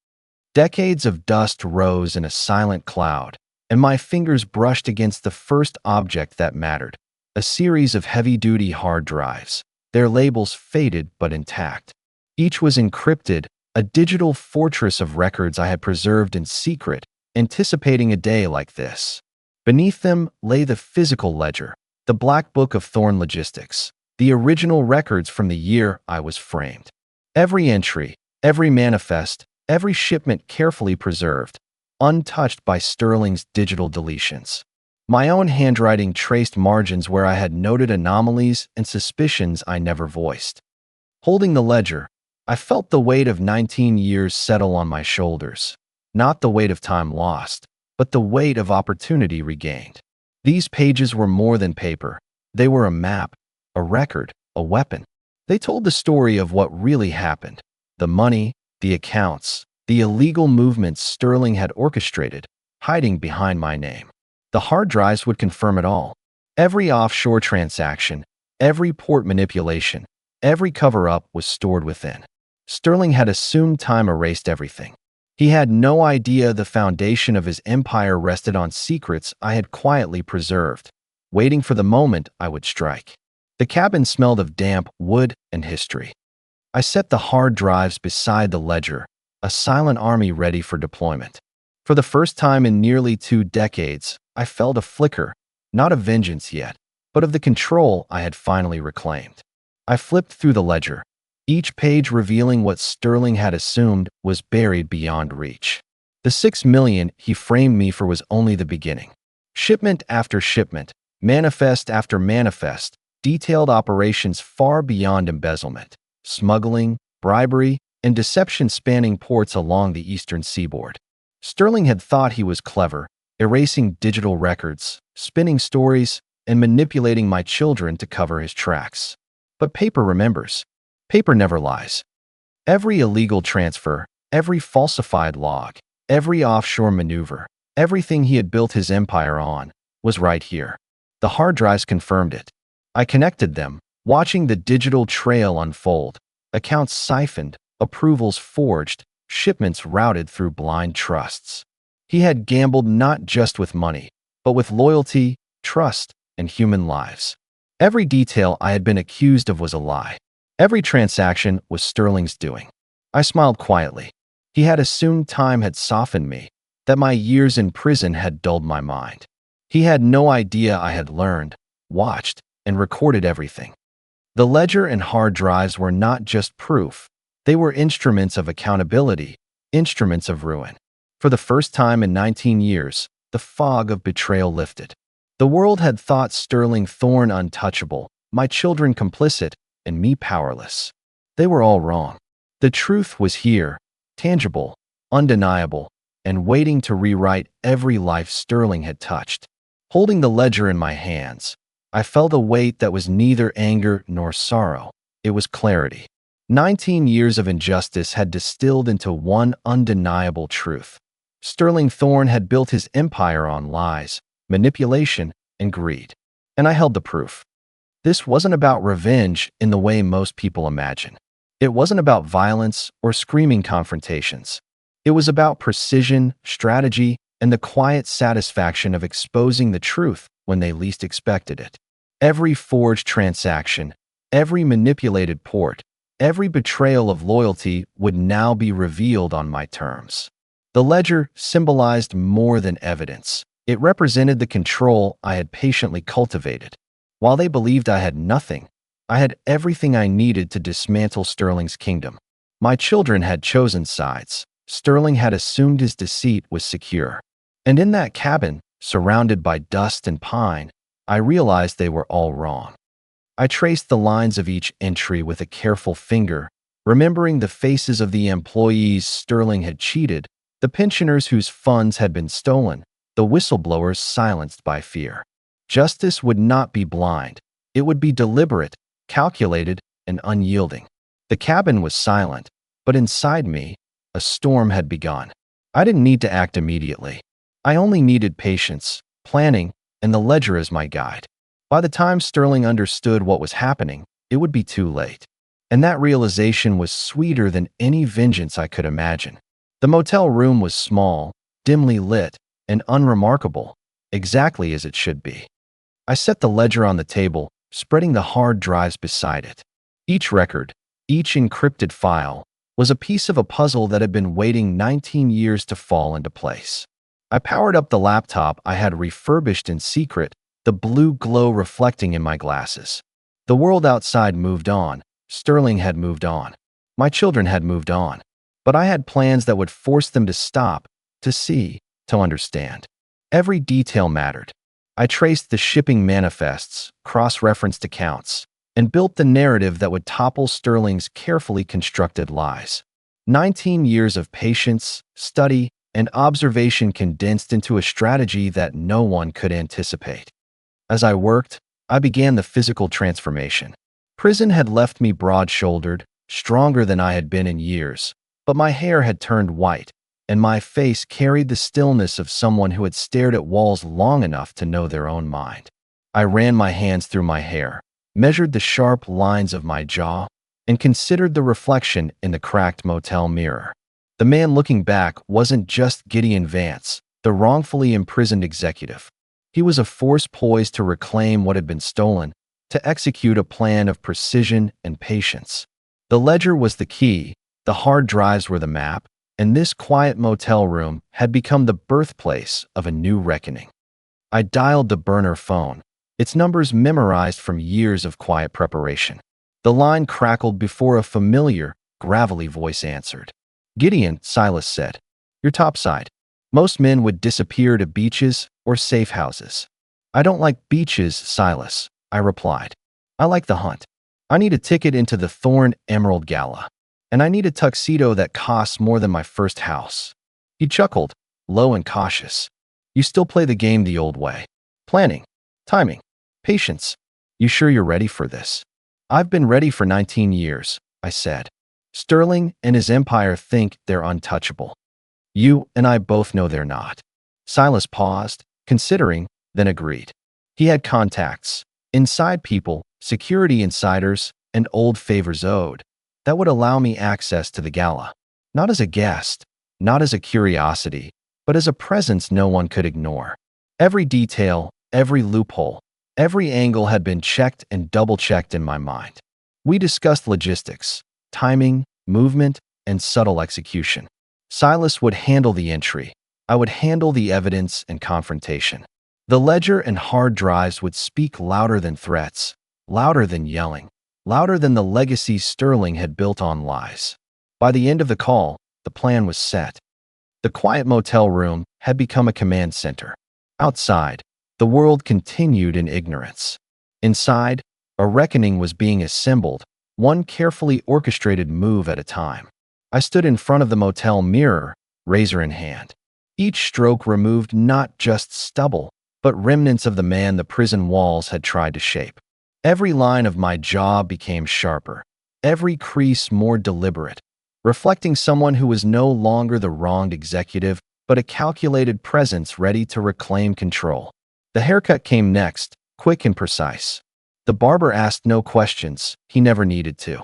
Decades of dust rose in a silent cloud, and my fingers brushed against the first object that mattered, a series of heavy-duty hard drives, their labels faded but intact. Each was encrypted, a digital fortress of records I had preserved in secret, anticipating a day like this. Beneath them lay the physical ledger, the black book of Thorne Logistics, the original records from the year I was framed. Every entry, every manifest, every shipment carefully preserved, untouched by Sterling's digital deletions. My own handwriting traced margins where I had noted anomalies and suspicions I never voiced. Holding the ledger, I felt the weight of 19 years settle on my shoulders. Not the weight of time lost, but the weight of opportunity regained. These pages were more than paper. They were a map, a record, a weapon. They told the story of what really happened: the money, the accounts, the illegal movements Sterling had orchestrated, hiding behind my name. The hard drives would confirm it all. Every offshore transaction, every port manipulation, every cover-up was stored within. Sterling had assumed time erased everything. He had no idea the foundation of his empire rested on secrets I had quietly preserved, waiting for the moment I would strike. The cabin smelled of damp wood and history. I set the hard drives beside the ledger, a silent army ready for deployment. For the first time in nearly 2 decades, I felt a flicker, not of vengeance yet, but of the control I had finally reclaimed. I flipped through the ledger, each page revealing what Sterling had assumed was buried beyond reach. The $6 million he framed me for was only the beginning. Shipment after shipment, manifest after manifest, detailed operations far beyond embezzlement, smuggling, bribery, and deception spanning ports along the eastern seaboard. Sterling had thought he was clever, erasing digital records, spinning stories, and manipulating my children to cover his tracks. But paper remembers. Paper never lies. Every illegal transfer, every falsified log, every offshore maneuver, everything he had built his empire on, was right here. The hard drives confirmed it. I connected them, watching the digital trail unfold. Accounts siphoned, approvals forged, shipments routed through blind trusts. He had gambled not just with money, but with loyalty, trust, and human lives. Every detail I had been accused of was a lie. Every transaction was Sterling's doing. I smiled quietly. He had assumed time had softened me, that my years in prison had dulled my mind. He had no idea I had learned, watched, and recorded everything. The ledger and hard drives were not just proof. They were instruments of accountability, instruments of ruin. For the first time in 19 years, the fog of betrayal lifted. The world had thought Sterling Thorne untouchable, my children complicit, and me powerless. They were all wrong. The truth was here, tangible, undeniable, and waiting to rewrite every life Sterling had touched. Holding the ledger in my hands, I felt a weight that was neither anger nor sorrow. It was clarity. 19 years of injustice had distilled into one undeniable truth. Sterling Thorne had built his empire on lies, manipulation, and greed. And I held the proof. This wasn't about revenge in the way most people imagine. It wasn't about violence or screaming confrontations. It was about precision, strategy, and the quiet satisfaction of exposing the truth when they least expected it. Every forged transaction, every manipulated port, every betrayal of loyalty would now be revealed on my terms. The ledger symbolized more than evidence. It represented the control I had patiently cultivated. While they believed I had nothing, I had everything I needed to dismantle Sterling's kingdom. My children had chosen sides. Sterling had assumed his deceit was secure. And in that cabin, surrounded by dust and pine, I realized they were all wrong. I traced the lines of each entry with a careful finger, remembering the faces of the employees Sterling had cheated, the pensioners whose funds had been stolen, the whistleblowers silenced by fear. Justice would not be blind. It would be deliberate, calculated, and unyielding. The cabin was silent, but inside me, a storm had begun. I didn't need to act immediately. I only needed patience, planning, and the ledger as my guide. By the time Sterling understood what was happening, it would be too late. And that realization was sweeter than any vengeance I could imagine. The motel room was small, dimly lit, and unremarkable, exactly as it should be. I set the ledger on the table, spreading the hard drives beside it. Each record, each encrypted file, was a piece of a puzzle that had been waiting 19 years to fall into place. I powered up the laptop I had refurbished in secret, the blue glow reflecting in my glasses. The world outside moved on. Sterling had moved on. My children had moved on. But I had plans that would force them to stop, to see, to understand. Every detail mattered. I traced the shipping manifests, cross-referenced accounts, and built the narrative that would topple Sterling's carefully constructed lies. 19 years of patience, study, and observation condensed into a strategy that no one could anticipate. As I worked, I began the physical transformation. Prison had left me broad-shouldered, stronger than I had been in years, but my hair had turned white, and my face carried the stillness of someone who had stared at walls long enough to know their own mind. I ran my hands through my hair, measured the sharp lines of my jaw, and considered the reflection in the cracked motel mirror. The man looking back wasn't just Gideon Vance, the wrongfully imprisoned executive. He was a force poised to reclaim what had been stolen, to execute a plan of precision and patience. The ledger was the key, the hard drives were the map, and this quiet motel room had become the birthplace of a new reckoning. I dialed the burner phone, its numbers memorized from years of quiet preparation. The line crackled before a familiar, gravelly voice answered. "Gideon," Silas said, "you're topside. Most men would disappear to beaches or safe houses." "I don't like beaches, Silas," I replied. "I like the hunt. I need a ticket into the Thorn Emerald Gala. And I need a tuxedo that costs more than my first house." He chuckled, low and cautious. "You still play the game the old way. Planning, timing, patience. You sure you're ready for this?" "I've been ready for 19 years, I said. "Sterling and his empire think they're untouchable. You and I both know they're not." Silas paused, considering, then agreed. He had contacts, inside people, security insiders, and old favors owed that would allow me access to the gala. Not as a guest, not as a curiosity, but as a presence no one could ignore. Every detail, every loophole, every angle had been checked and double-checked in my mind. We discussed logistics, timing, movement, and subtle execution. Silas would handle the entry. I would handle the evidence and confrontation. The ledger and hard drives would speak louder than threats, louder than yelling, louder than the legacy Sterling had built on lies. By the end of the call, the plan was set. The quiet motel room had become a command center. Outside, the world continued in ignorance. Inside, a reckoning was being assembled, one carefully orchestrated move at a time. I stood in front of the motel mirror, razor in hand. Each stroke removed not just stubble, but remnants of the man the prison walls had tried to shape. Every line of my jaw became sharper, every crease more deliberate, reflecting someone who was no longer the wronged executive, but a calculated presence ready to reclaim control. The haircut came next, quick and precise. The barber asked no questions, he never needed to.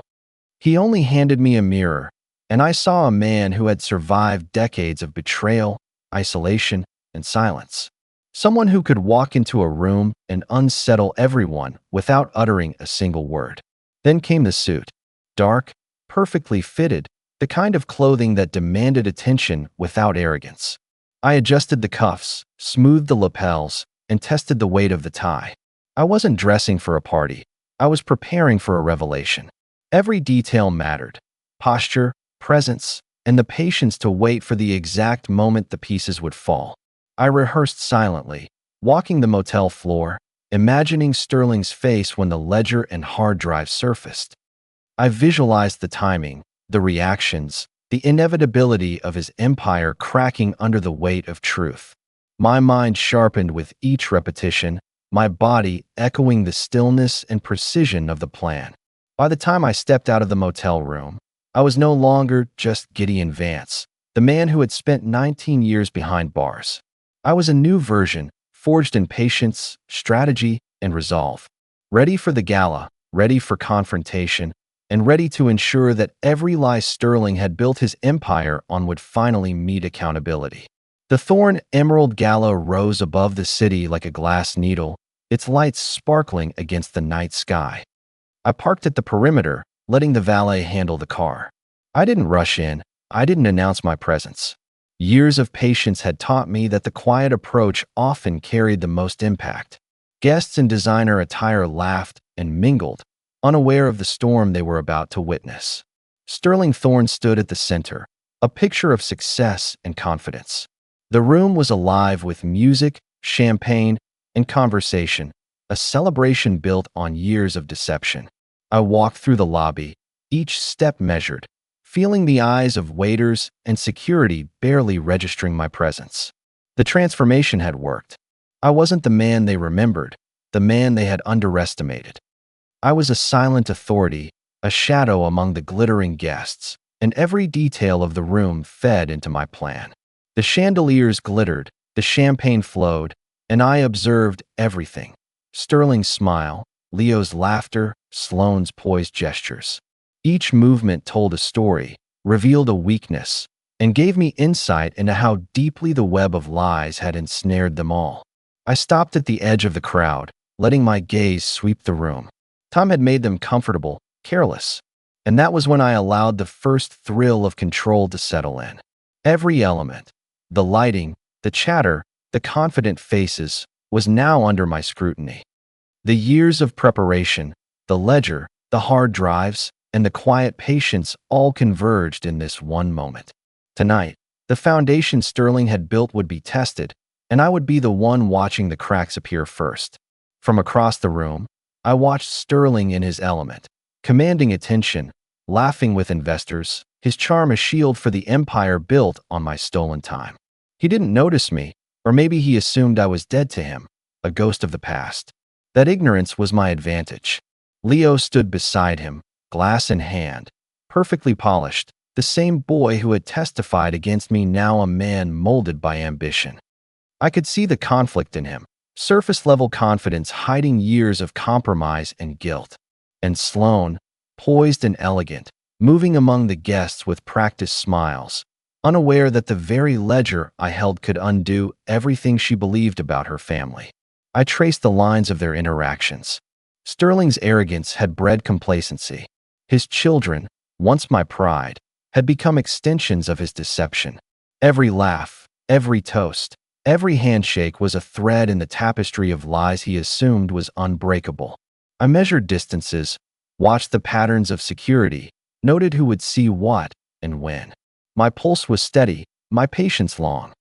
He only handed me a mirror, and I saw a man who had survived decades of betrayal, isolation, and silence. Someone who could walk into a room and unsettle everyone without uttering a single word. Then came the suit. Dark, perfectly fitted, the kind of clothing that demanded attention without arrogance. I adjusted the cuffs, smoothed the lapels, and tested the weight of the tie. I wasn't dressing for a party. I was preparing for a revelation. Every detail mattered. Posture, presence, and the patience to wait for the exact moment the pieces would fall. I rehearsed silently, walking the motel floor, imagining Sterling's face when the ledger and hard drive surfaced. I visualized the timing, the reactions, the inevitability of his empire cracking under the weight of truth. My mind sharpened with each repetition, my body echoing the stillness and precision of the plan. By the time I stepped out of the motel room, I was no longer just Gideon Vance, the man who had spent 19 years behind bars. I was a new version, forged in patience, strategy, and resolve. Ready for the gala, ready for confrontation, and ready to ensure that every lie Sterling had built his empire on would finally meet accountability. The Thorn Emerald Gala rose above the city like a glass needle, its lights sparkling against the night sky. I parked at the perimeter, letting the valet handle the car. I didn't rush in. I didn't announce my presence. Years of patience had taught me that the quiet approach often carried the most impact. Guests in designer attire laughed and mingled, unaware of the storm they were about to witness. Sterling Thorn stood at the center, a picture of success and confidence. The room was alive with music, champagne, and conversation, a celebration built on years of deception. I walked through the lobby, each step measured, feeling the eyes of waiters and security barely registering my presence. The transformation had worked. I wasn't the man they remembered, the man they had underestimated. I was a silent authority, a shadow among the glittering guests, and every detail of the room fed into my plan. The chandeliers glittered, the champagne flowed, and I observed everything. Sterling's smile, Leo's laughter, Sloane's poised gestures. Each movement told a story, revealed a weakness, and gave me insight into how deeply the web of lies had ensnared them all. I stopped at the edge of the crowd, letting my gaze sweep the room. Time had made them comfortable, careless, and that was when I allowed the first thrill of control to settle in. Every element, the lighting, the chatter, the confident faces, was now under my scrutiny. The years of preparation, the ledger, the hard drives, and the quiet patience all converged in this one moment. Tonight, the foundation Sterling had built would be tested, and I would be the one watching the cracks appear first. From across the room, I watched Sterling in his element, commanding attention, laughing with investors, his charm a shield for the empire built on my stolen time. He didn't notice me, or maybe he assumed I was dead to him, a ghost of the past. That ignorance was my advantage. Leo stood beside him, glass in hand, perfectly polished, the same boy who had testified against me, now a man molded by ambition. I could see the conflict in him, surface-level confidence hiding years of compromise and guilt. And Sloane, poised and elegant, moving among the guests with practiced smiles, unaware that the very ledger I held could undo everything she believed about her family. I traced the lines of their interactions. Sterling's arrogance had bred complacency. His children, once my pride, had become extensions of his deception. Every laugh, every toast, every handshake was a thread in the tapestry of lies he assumed was unbreakable. I measured distances, watched the patterns of security, noted who would see what and when. My pulse was steady, my patience long.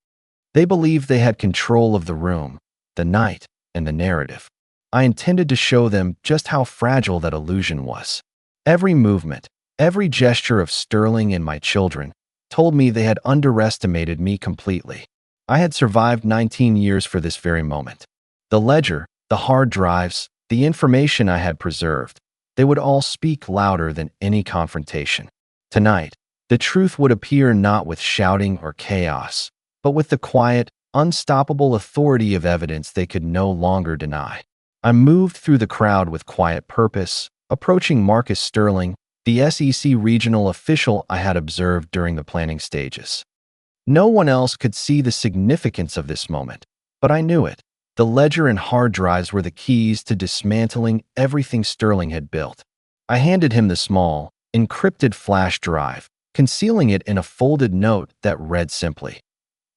They believed they had control of the room, the night, and the narrative. I intended to show them just how fragile that illusion was. Every movement, every gesture of Sterling and my children told me they had underestimated me completely. I had survived 19 years for this very moment. The ledger, the hard drives, the information I had preserved, they would all speak louder than any confrontation. Tonight, the truth would appear not with shouting or chaos, but with the quiet, unstoppable authority of evidence they could no longer deny. I moved through the crowd with quiet purpose, approaching Marcus Sterling, the SEC regional official I had observed during the planning stages. No one else could see the significance of this moment, but I knew it. The ledger and hard drives were the keys to dismantling everything Sterling had built. I handed him the small, encrypted flash drive, concealing it in a folded note that read simply,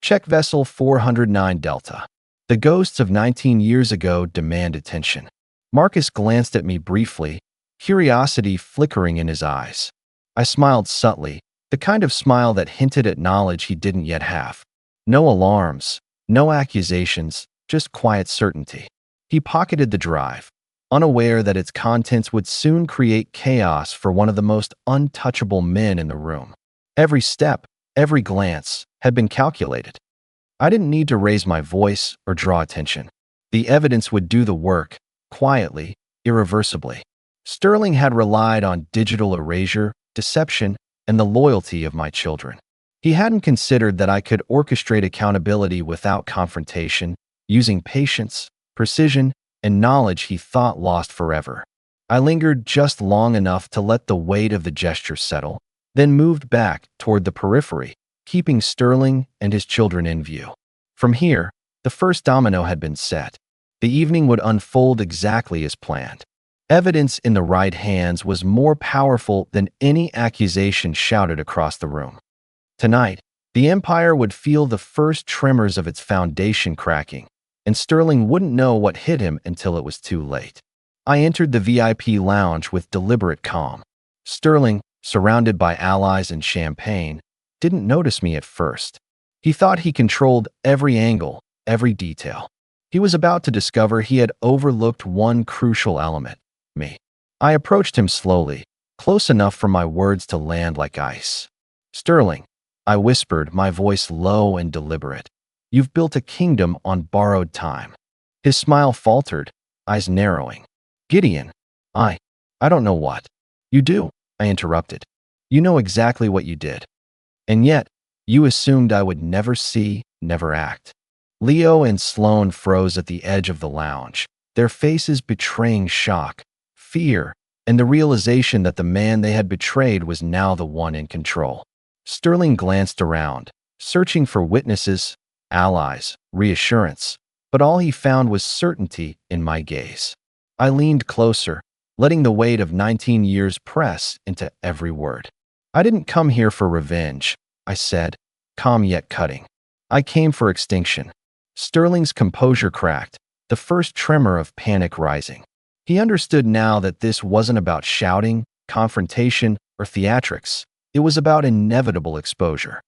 "Check Vessel 409 Delta. The ghosts of 19 years ago demand attention." Marcus glanced at me briefly, curiosity flickering in his eyes. I smiled subtly, the kind of smile that hinted at knowledge he didn't yet have. No alarms, no accusations, just quiet certainty. He pocketed the drive, unaware that its contents would soon create chaos for one of the most untouchable men in the room. Every step, every glance had been calculated. I didn't need to raise my voice or draw attention. The evidence would do the work, quietly, irreversibly. Sterling had relied on digital erasure, deception, and the loyalty of my children. He hadn't considered that I could orchestrate accountability without confrontation, using patience, precision, and knowledge he thought lost forever. I lingered just long enough to let the weight of the gesture settle, then moved back toward the periphery, keeping Sterling and his children in view. From here, the first domino had been set. The evening would unfold exactly as planned. Evidence in the right hands was more powerful than any accusation shouted across the room. Tonight, the Empire would feel the first tremors of its foundation cracking, and Sterling wouldn't know what hit him until it was too late. I entered the VIP lounge with deliberate calm. Sterling, surrounded by allies and champagne, didn't notice me at first. He thought he controlled every angle, every detail. He was about to discover he had overlooked one crucial element: me. I approached him slowly, close enough for my words to land like ice. "Sterling," I whispered, my voice low and deliberate, "you've built a kingdom on borrowed time." His smile faltered, eyes narrowing. "Gideon, I don't know what." "You do," I interrupted. "You know exactly what you did. And yet, you assumed I would never see, never act." Leo and Sloane froze at the edge of the lounge, their faces betraying shock, fear, and the realization that the man they had betrayed was now the one in control. Sterling glanced around, searching for witnesses, allies, reassurance, but all he found was certainty in my gaze. I leaned closer, letting the weight of 19 years press into every word. "I didn't come here for revenge," I said, calm yet cutting. "I came for extinction." Sterling's composure cracked, the first tremor of panic rising. He understood now that this wasn't about shouting, confrontation, or theatrics. It was about inevitable exposure.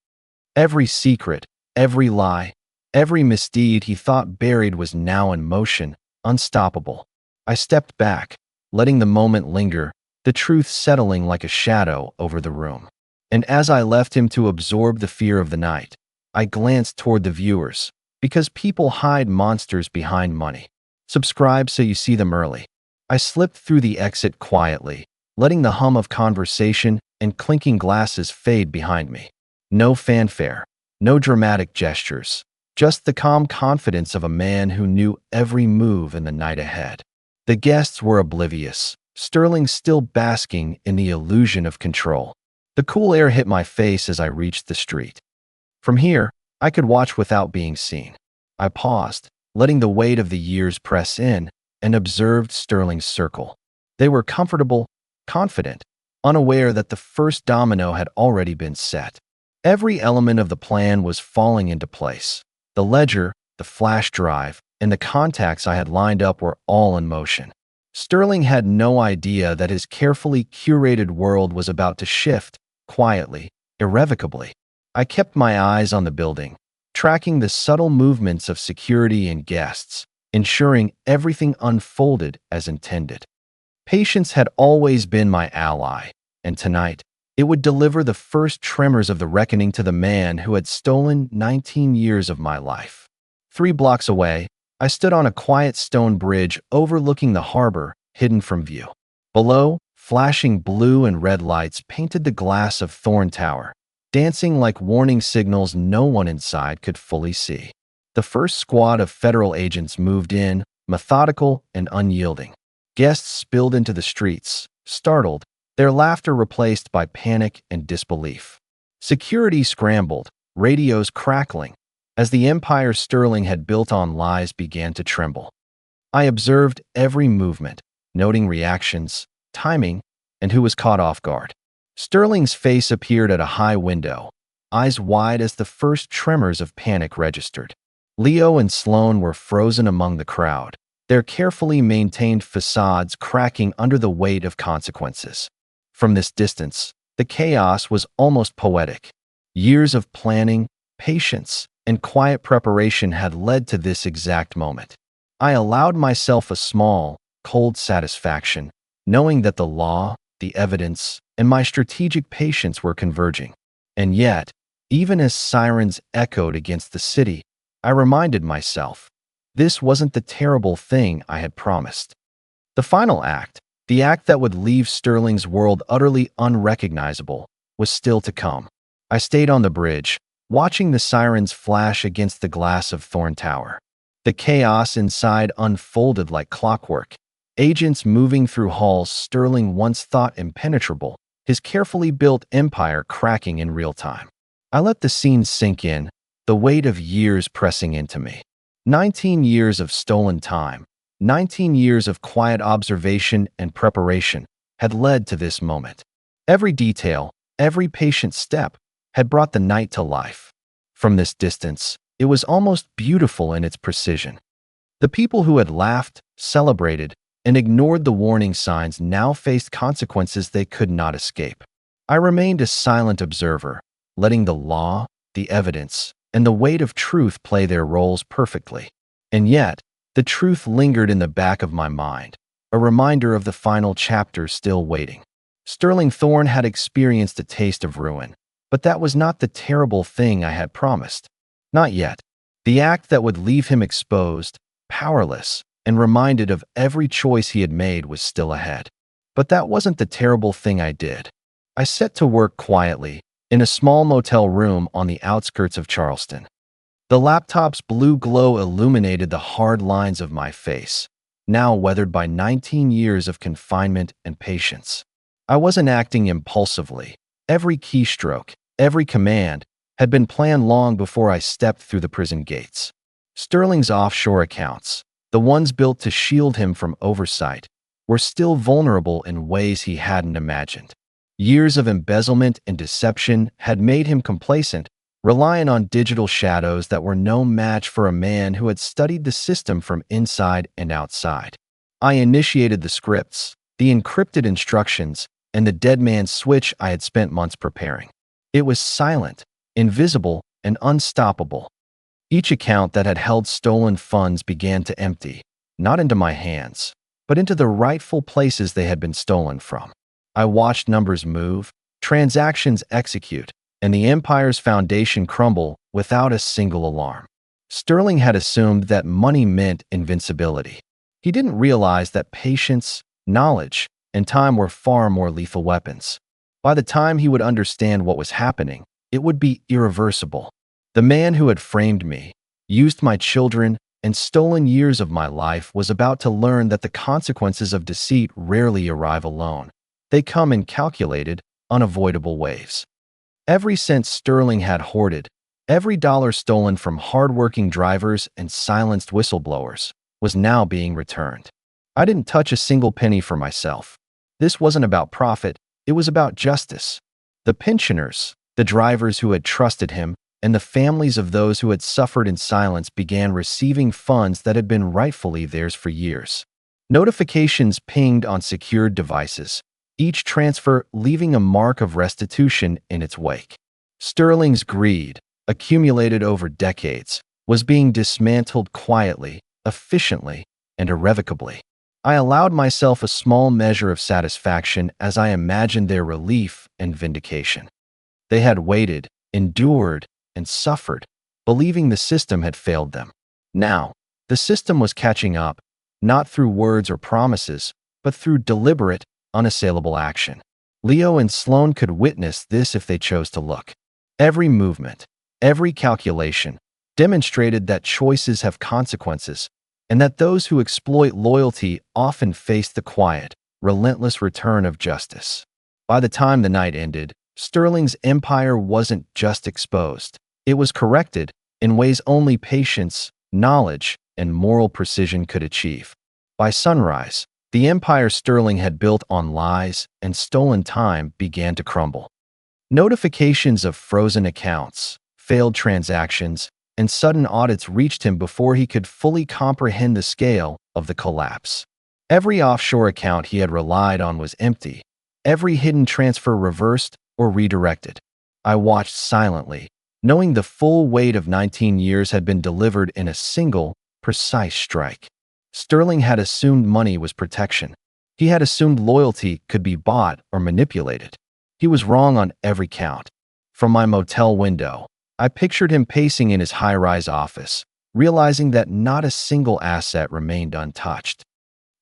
Every secret, every lie, every misdeed he thought buried was now in motion, unstoppable. I stepped back, letting the moment linger, the truth settling like a shadow over the room. And as I left him to absorb the fear of the night, I glanced toward the viewers, because people hide monsters behind money. Subscribe so you see them early. I slipped through the exit quietly, letting the hum of conversation and clinking glasses fade behind me. No fanfare, no dramatic gestures, just the calm confidence of a man who knew every move in the night ahead. The guests were oblivious, Sterling still basking in the illusion of control. The cool air hit my face as I reached the street. From here, I could watch without being seen. I paused, letting the weight of the years press in, and observed Sterling's circle. They were comfortable, confident, unaware that the first domino had already been set. Every element of the plan was falling into place. The ledger, the flash drive, and the contacts I had lined up were all in motion. Sterling had no idea that his carefully curated world was about to shift, quietly, irrevocably. I kept my eyes on the building, tracking the subtle movements of security and guests, ensuring everything unfolded as intended. Patience had always been my ally, and tonight, it would deliver the first tremors of the reckoning to the man who had stolen 19 years of my life. 3 blocks away, I stood on a quiet stone bridge overlooking the harbor, hidden from view. Below, flashing blue and red lights painted the glass of Thorn Tower, dancing like warning signals no one inside could fully see. The first squad of federal agents moved in, methodical and unyielding. Guests spilled into the streets, startled, their laughter replaced by panic and disbelief. Security scrambled, radios crackling, as the empire Sterling had built on lies began to tremble. I observed every movement, noting reactions, timing, and who was caught off guard. Sterling's face appeared at a high window, eyes wide as the first tremors of panic registered. Leo and Sloan were frozen among the crowd, their carefully maintained facades cracking under the weight of consequences. From this distance, the chaos was almost poetic. Years of planning, patience, and quiet preparation had led to this exact moment. I allowed myself a small, cold satisfaction, knowing that the law, the evidence, and my strategic patience were converging. And yet, even as sirens echoed against the city, I reminded myself, this wasn't the terrible thing I had promised. The final act, the act that would leave Sterling's world utterly unrecognizable, was still to come. I stayed on the bridge, watching the sirens flash against the glass of Thorn Tower. The chaos inside unfolded like clockwork. Agents moving through halls Sterling once thought impenetrable, his carefully built empire cracking in real time. I let the scene sink in, the weight of years pressing into me. 19 years of stolen time, 19 years of quiet observation and preparation had led to this moment. Every detail, every patient step, had brought the night to life. From this distance, it was almost beautiful in its precision. The people who had laughed, celebrated, and ignored the warning signs now faced consequences they could not escape. I remained a silent observer, letting the law, the evidence, and the weight of truth play their roles perfectly. And yet, the truth lingered in the back of my mind, a reminder of the final chapter still waiting. Sterling Thorn had experienced a taste of ruin, but that was not the terrible thing I had promised. Not yet. The act that would leave him exposed, powerless, and reminded of every choice he had made was still ahead. But that wasn't the terrible thing I did. I set to work quietly, in a small motel room on the outskirts of Charleston. The laptop's blue glow illuminated the hard lines of my face, now weathered by 19 years of confinement and patience. I wasn't acting impulsively. Every keystroke, every command, had been planned long before I stepped through the prison gates. Sterling's offshore accounts, the ones built to shield him from oversight, were still vulnerable in ways he hadn't imagined. Years of embezzlement and deception had made him complacent, relying on digital shadows that were no match for a man who had studied the system from inside and outside. I initiated the scripts, the encrypted instructions, and the dead man's switch I had spent months preparing. It was silent, invisible, and unstoppable. Each account that had held stolen funds began to empty, not into my hands, but into the rightful places they had been stolen from. I watched numbers move, transactions execute, and the empire's foundation crumble without a single alarm. Sterling had assumed that money meant invincibility. He didn't realize that patience, knowledge, and time were far more lethal weapons. By the time he would understand what was happening, it would be irreversible. The man who had framed me, used my children, and stolen years of my life, was about to learn that the consequences of deceit rarely arrive alone. They come in calculated, unavoidable waves. Every cent Sterling had hoarded, every dollar stolen from hardworking drivers and silenced whistleblowers, was now being returned. I didn't touch a single penny for myself. This wasn't about profit, it was about justice. The pensioners, the drivers who had trusted him, and the families of those who had suffered in silence began receiving funds that had been rightfully theirs for years. Notifications pinged on secured devices, each transfer leaving a mark of restitution in its wake. Sterling's greed, accumulated over decades, was being dismantled quietly, efficiently, and irrevocably. I allowed myself a small measure of satisfaction as I imagined their relief and vindication. They had waited, endured, and suffered, believing the system had failed them. Now, the system was catching up, not through words or promises, but through deliberate, unassailable action. Leo and Sloan could witness this if they chose to look. Every movement, every calculation, demonstrated that choices have consequences, and that those who exploit loyalty often face the quiet, relentless return of justice. By the time the night ended, Sterling's empire wasn't just exposed. It was corrected in ways only patience, knowledge, and moral precision could achieve. By sunrise, the empire Sterling had built on lies and stolen time began to crumble. Notifications of frozen accounts, failed transactions, and sudden audits reached him before he could fully comprehend the scale of the collapse. Every offshore account he had relied on was empty, every hidden transfer reversed or redirected. I watched silently, knowing the full weight of 19 years had been delivered in a single, precise strike. Sterling had assumed money was protection. He had assumed loyalty could be bought or manipulated. He was wrong on every count. From my motel window, I pictured him pacing in his high-rise office, realizing that not a single asset remained untouched.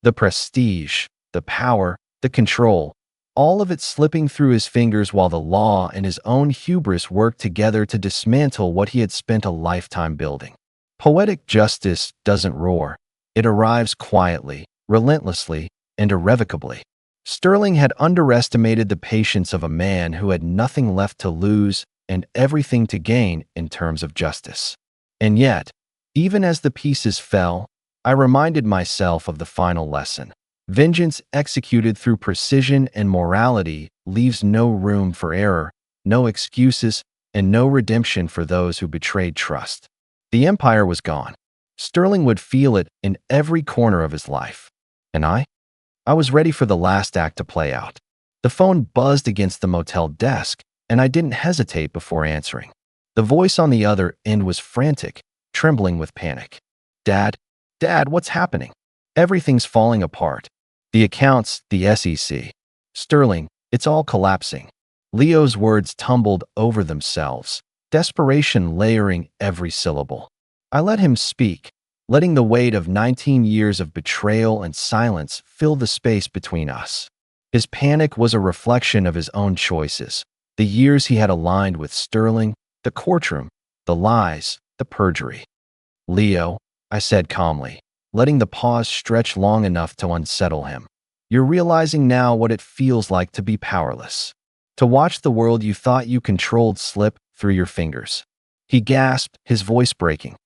The prestige, the power, the control, all of it slipping through his fingers while the law and his own hubris worked together to dismantle what he had spent a lifetime building. Poetic justice doesn't roar. It arrives quietly, relentlessly, and irrevocably. Sterling had underestimated the patience of a man who had nothing left to lose and everything to gain in terms of justice. And yet, even as the pieces fell, I reminded myself of the final lesson. Vengeance executed through precision and morality leaves no room for error, no excuses, and no redemption for those who betrayed trust. The empire was gone. Sterling would feel it in every corner of his life. And I was ready for the last act to play out. The phone buzzed against the motel desk, and I didn't hesitate before answering. The voice on the other end was frantic, trembling with panic. Dad, what's happening? Everything's falling apart. The accounts, the SEC. Sterling, it's all collapsing. Leo's words tumbled over themselves, desperation layering every syllable. I let him speak, letting the weight of 19 years of betrayal and silence fill the space between us. His panic was a reflection of his own choices, the years he had aligned with Sterling, the courtroom, the lies, the perjury. Leo, I said calmly, letting the pause stretch long enough to unsettle him. You're realizing now what it feels like to be powerless. To watch the world you thought you controlled slip through your fingers. He gasped, his voice breaking.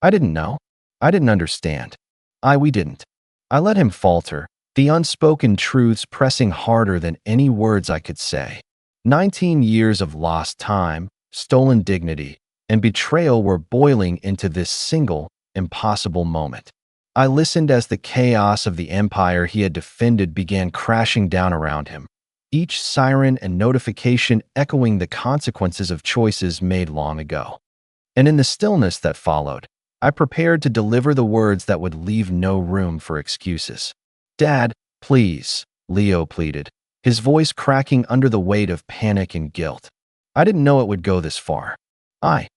I didn't know. I didn't understand. We didn't. I let him falter, the unspoken truths pressing harder than any words I could say. 19 years of lost time, stolen dignity, and betrayal were boiling into this single, impossible moment. I listened as the chaos of the empire he had defended began crashing down around him, each siren and notification echoing the consequences of choices made long ago. And in the stillness that followed, I prepared to deliver the words that would leave no room for excuses. Dad, please, Leo pleaded, his voice cracking under the weight of panic and guilt. I didn't know it would go this far. I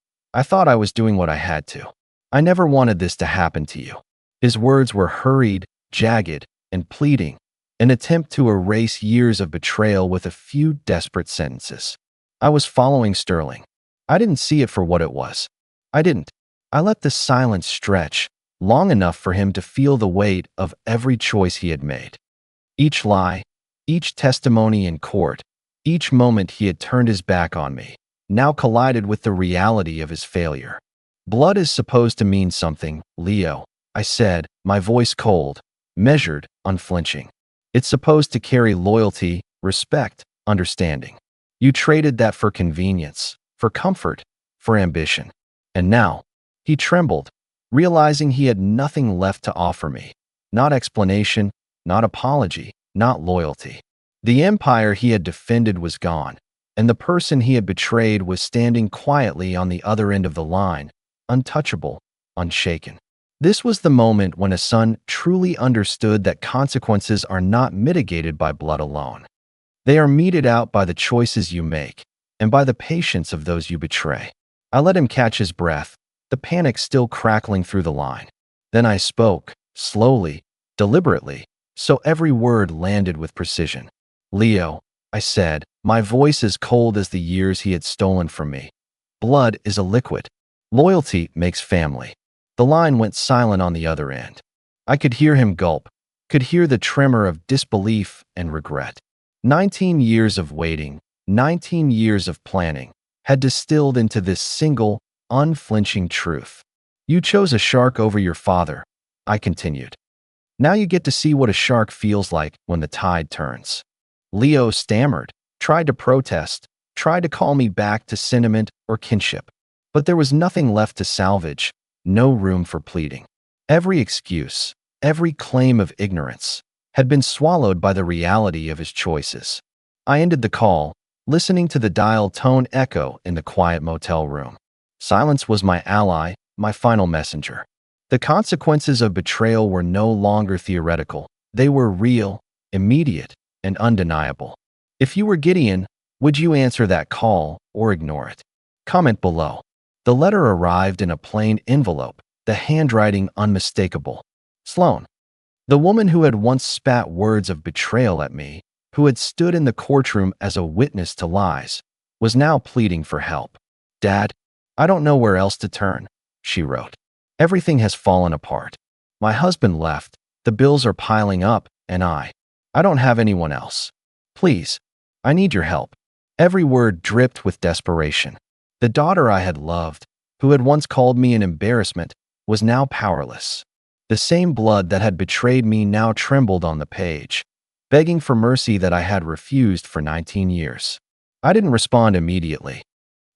thought I was doing what I had to. I never wanted this to happen to you. His words were hurried, jagged, and pleading, an attempt to erase years of betrayal with a few desperate sentences. I was following Sterling. I didn't see it for what it was. I didn't. I let the silence stretch long enough for him to feel the weight of every choice he had made. Each lie, each testimony in court, each moment he had turned his back on me, now collided with the reality of his failure. Blood is supposed to mean something, Leo, I said, my voice cold, measured, unflinching. It's supposed to carry loyalty, respect, understanding. You traded that for convenience, for comfort, for ambition. And now, he trembled, realizing he had nothing left to offer me. Not explanation, not apology, not loyalty. The empire he had defended was gone, and the person he had betrayed was standing quietly on the other end of the line, untouchable, unshaken. This was the moment when a son truly understood that consequences are not mitigated by blood alone. They are meted out by the choices you make and by the patience of those you betray. I let him catch his breath, the panic still crackling through the line. Then I spoke, slowly, deliberately, so every word landed with precision. Leo, I said, my voice as cold as the years he had stolen from me. Blood is a liquid. Loyalty makes family. The line went silent on the other end. I could hear him gulp, could hear the tremor of disbelief and regret. 19 years of waiting, 19 years of planning, had distilled into this single, unflinching truth. You chose a shark over your father, I continued. Now you get to see what a shark feels like when the tide turns. Leo stammered, tried to protest, tried to call me back to sentiment or kinship. But there was nothing left to salvage, no room for pleading. Every excuse, every claim of ignorance, had been swallowed by the reality of his choices. I ended the call, listening to the dial tone echo in the quiet motel room. Silence was my ally, my final messenger. The consequences of betrayal were no longer theoretical. They were real, immediate, and undeniable. If you were Gideon, would you answer that call or ignore it? Comment below. The letter arrived in a plain envelope, the handwriting unmistakable. Sloan. The woman who had once spat words of betrayal at me, who had stood in the courtroom as a witness to lies, was now pleading for help. Dad, I don't know where else to turn, she wrote. Everything has fallen apart. My husband left, the bills are piling up, and I don't have anyone else. Please, I need your help. Every word dripped with desperation. The daughter I had loved, who had once called me an embarrassment, was now powerless. The same blood that had betrayed me now trembled on the page, begging for mercy that I had refused for 19 years. I didn't respond immediately.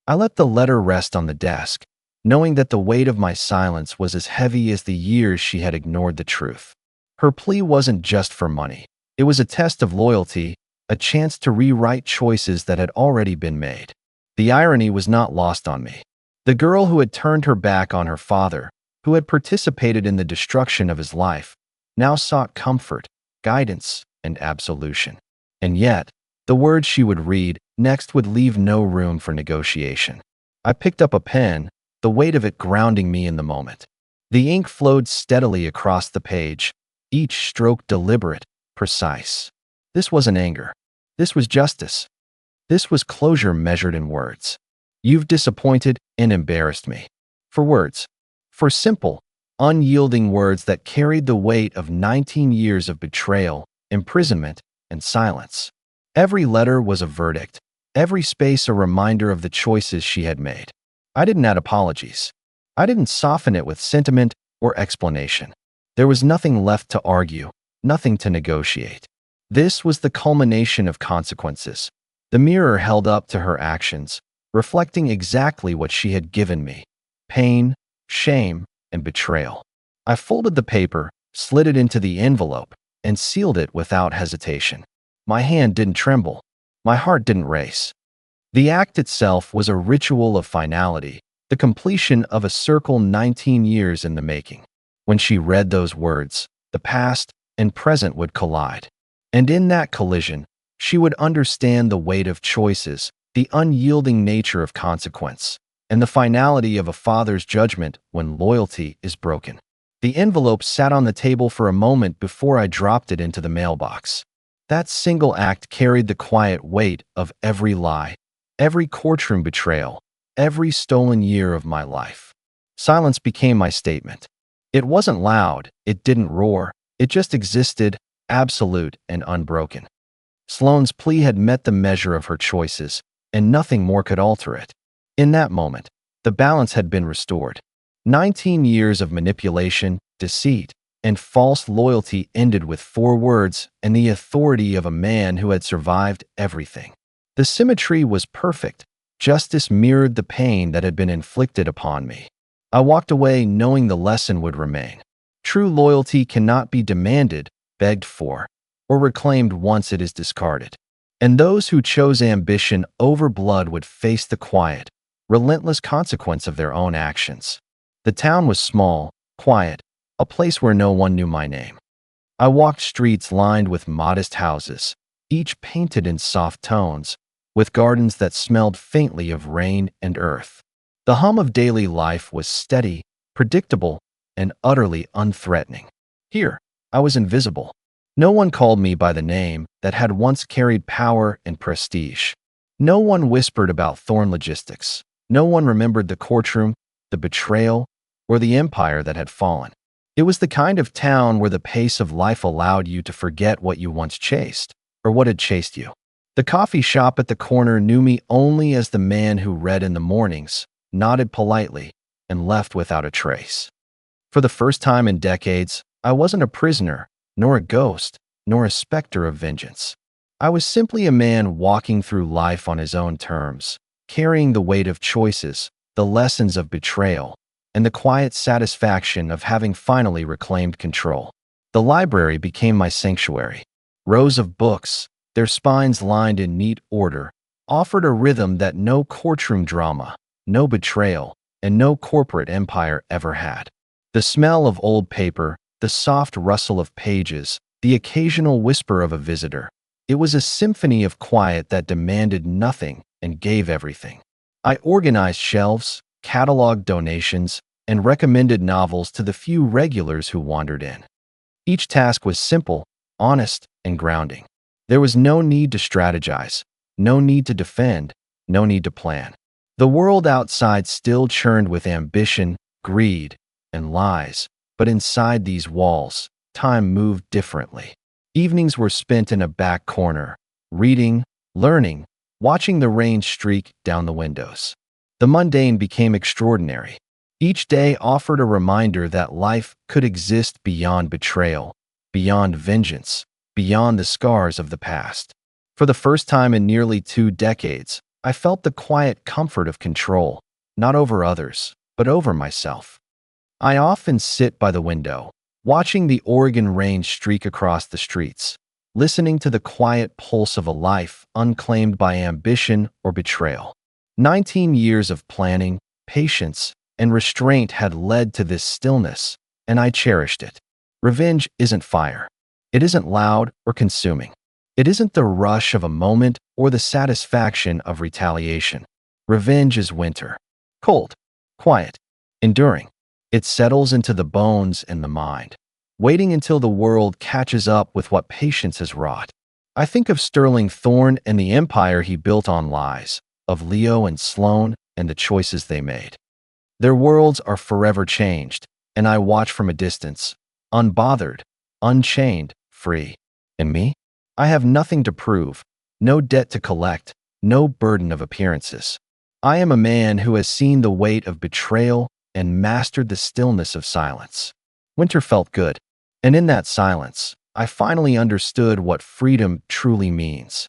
I let the letter rest on the desk, knowing that the weight of my silence was as heavy as the years she had ignored the truth. Her plea wasn't just for money. It was a test of loyalty, a chance to rewrite choices that had already been made. The irony was not lost on me. The girl who had turned her back on her father, who had participated in the destruction of his life, now sought comfort, guidance, and absolution. And yet, the words she would read next would leave no room for negotiation. I picked up a pen, the weight of it grounding me in the moment. The ink flowed steadily across the page, each stroke deliberate, precise. This wasn't anger. This was justice. This was closure measured in words. You've disappointed and embarrassed me. For words. For simple, unyielding words that carried the weight of 19 years of betrayal, imprisonment, and silence. Every letter was a verdict, every space a reminder of the choices she had made. I didn't add apologies. I didn't soften it with sentiment or explanation. There was nothing left to argue, nothing to negotiate. This was the culmination of consequences. The mirror held up to her actions, reflecting exactly what she had given me: pain, shame, and betrayal. I folded the paper, slid it into the envelope, and sealed it without hesitation. My hand didn't tremble. My heart didn't race. The act itself was a ritual of finality, the completion of a circle 19 years in the making. When she read those words, the past and present would collide. And in that collision, she would understand the weight of choices, the unyielding nature of consequence, and the finality of a father's judgment when loyalty is broken. The envelope sat on the table for a moment before I dropped it into the mailbox. That single act carried the quiet weight of every lie, every courtroom betrayal, every stolen year of my life. Silence became my statement. It wasn't loud, it didn't roar, it just existed, absolute and unbroken. Sloane's plea had met the measure of her choices, and nothing more could alter it. In that moment, the balance had been restored. 19 years of manipulation, deceit, and false loyalty ended with 4 words and the authority of a man who had survived everything. The symmetry was perfect. Justice mirrored the pain that had been inflicted upon me. I walked away knowing the lesson would remain. True loyalty cannot be demanded, begged for, or reclaimed once it is discarded. And those who chose ambition over blood would face the quiet, relentless consequence of their own actions. The town was small, quiet, a place where no one knew my name. I walked streets lined with modest houses, each painted in soft tones, with gardens that smelled faintly of rain and earth. The hum of daily life was steady, predictable, and utterly unthreatening. Here, I was invisible. No one called me by the name that had once carried power and prestige. No one whispered about Thorn logistics. No one remembered the courtroom, the betrayal, or the empire that had fallen. It was the kind of town where the pace of life allowed you to forget what you once chased, or what had chased you. The coffee shop at the corner knew me only as the man who read in the mornings, nodded politely, and left without a trace. For the first time in decades, I wasn't a prisoner, nor a ghost, nor a specter of vengeance. I was simply a man walking through life on his own terms, carrying the weight of choices, the lessons of betrayal, and the quiet satisfaction of having finally reclaimed control. The library became my sanctuary. Rows of books, their spines lined in neat order, offered a rhythm that no courtroom drama, no betrayal, and no corporate empire ever had. The smell of old paper, the soft rustle of pages, the occasional whisper of a visitor. It was a symphony of quiet that demanded nothing and gave everything. I organized shelves, cataloged donations, and recommended novels to the few regulars who wandered in. Each task was simple, honest, and grounding. There was no need to strategize, no need to defend, no need to plan. The world outside still churned with ambition, greed, and lies, but inside these walls, time moved differently. Evenings were spent in a back corner, reading, learning, watching the rain streak down the windows. The mundane became extraordinary. Each day offered a reminder that life could exist beyond betrayal, beyond vengeance, beyond the scars of the past. For the first time in nearly 2 decades, I felt the quiet comfort of control, not over others, but over myself. I often sit by the window, watching the Oregon rain streak across the streets, listening to the quiet pulse of a life unclaimed by ambition or betrayal. 19 years of planning, patience, and restraint had led to this stillness, and I cherished it. Revenge isn't fire. It isn't loud or consuming. It isn't the rush of a moment or the satisfaction of retaliation. Revenge is winter. Cold, quiet, enduring. It settles into the bones and the mind, waiting until the world catches up with what patience has wrought. I think of Sterling Thorn and the empire he built on lies, of Leo and Sloane and the choices they made. Their worlds are forever changed, and I watch from a distance, unbothered, unchained, free. And me? I have nothing to prove, no debt to collect, no burden of appearances. I am a man who has seen the weight of betrayal and mastered the stillness of silence. Winter felt good, and in that silence, I finally understood what freedom truly means.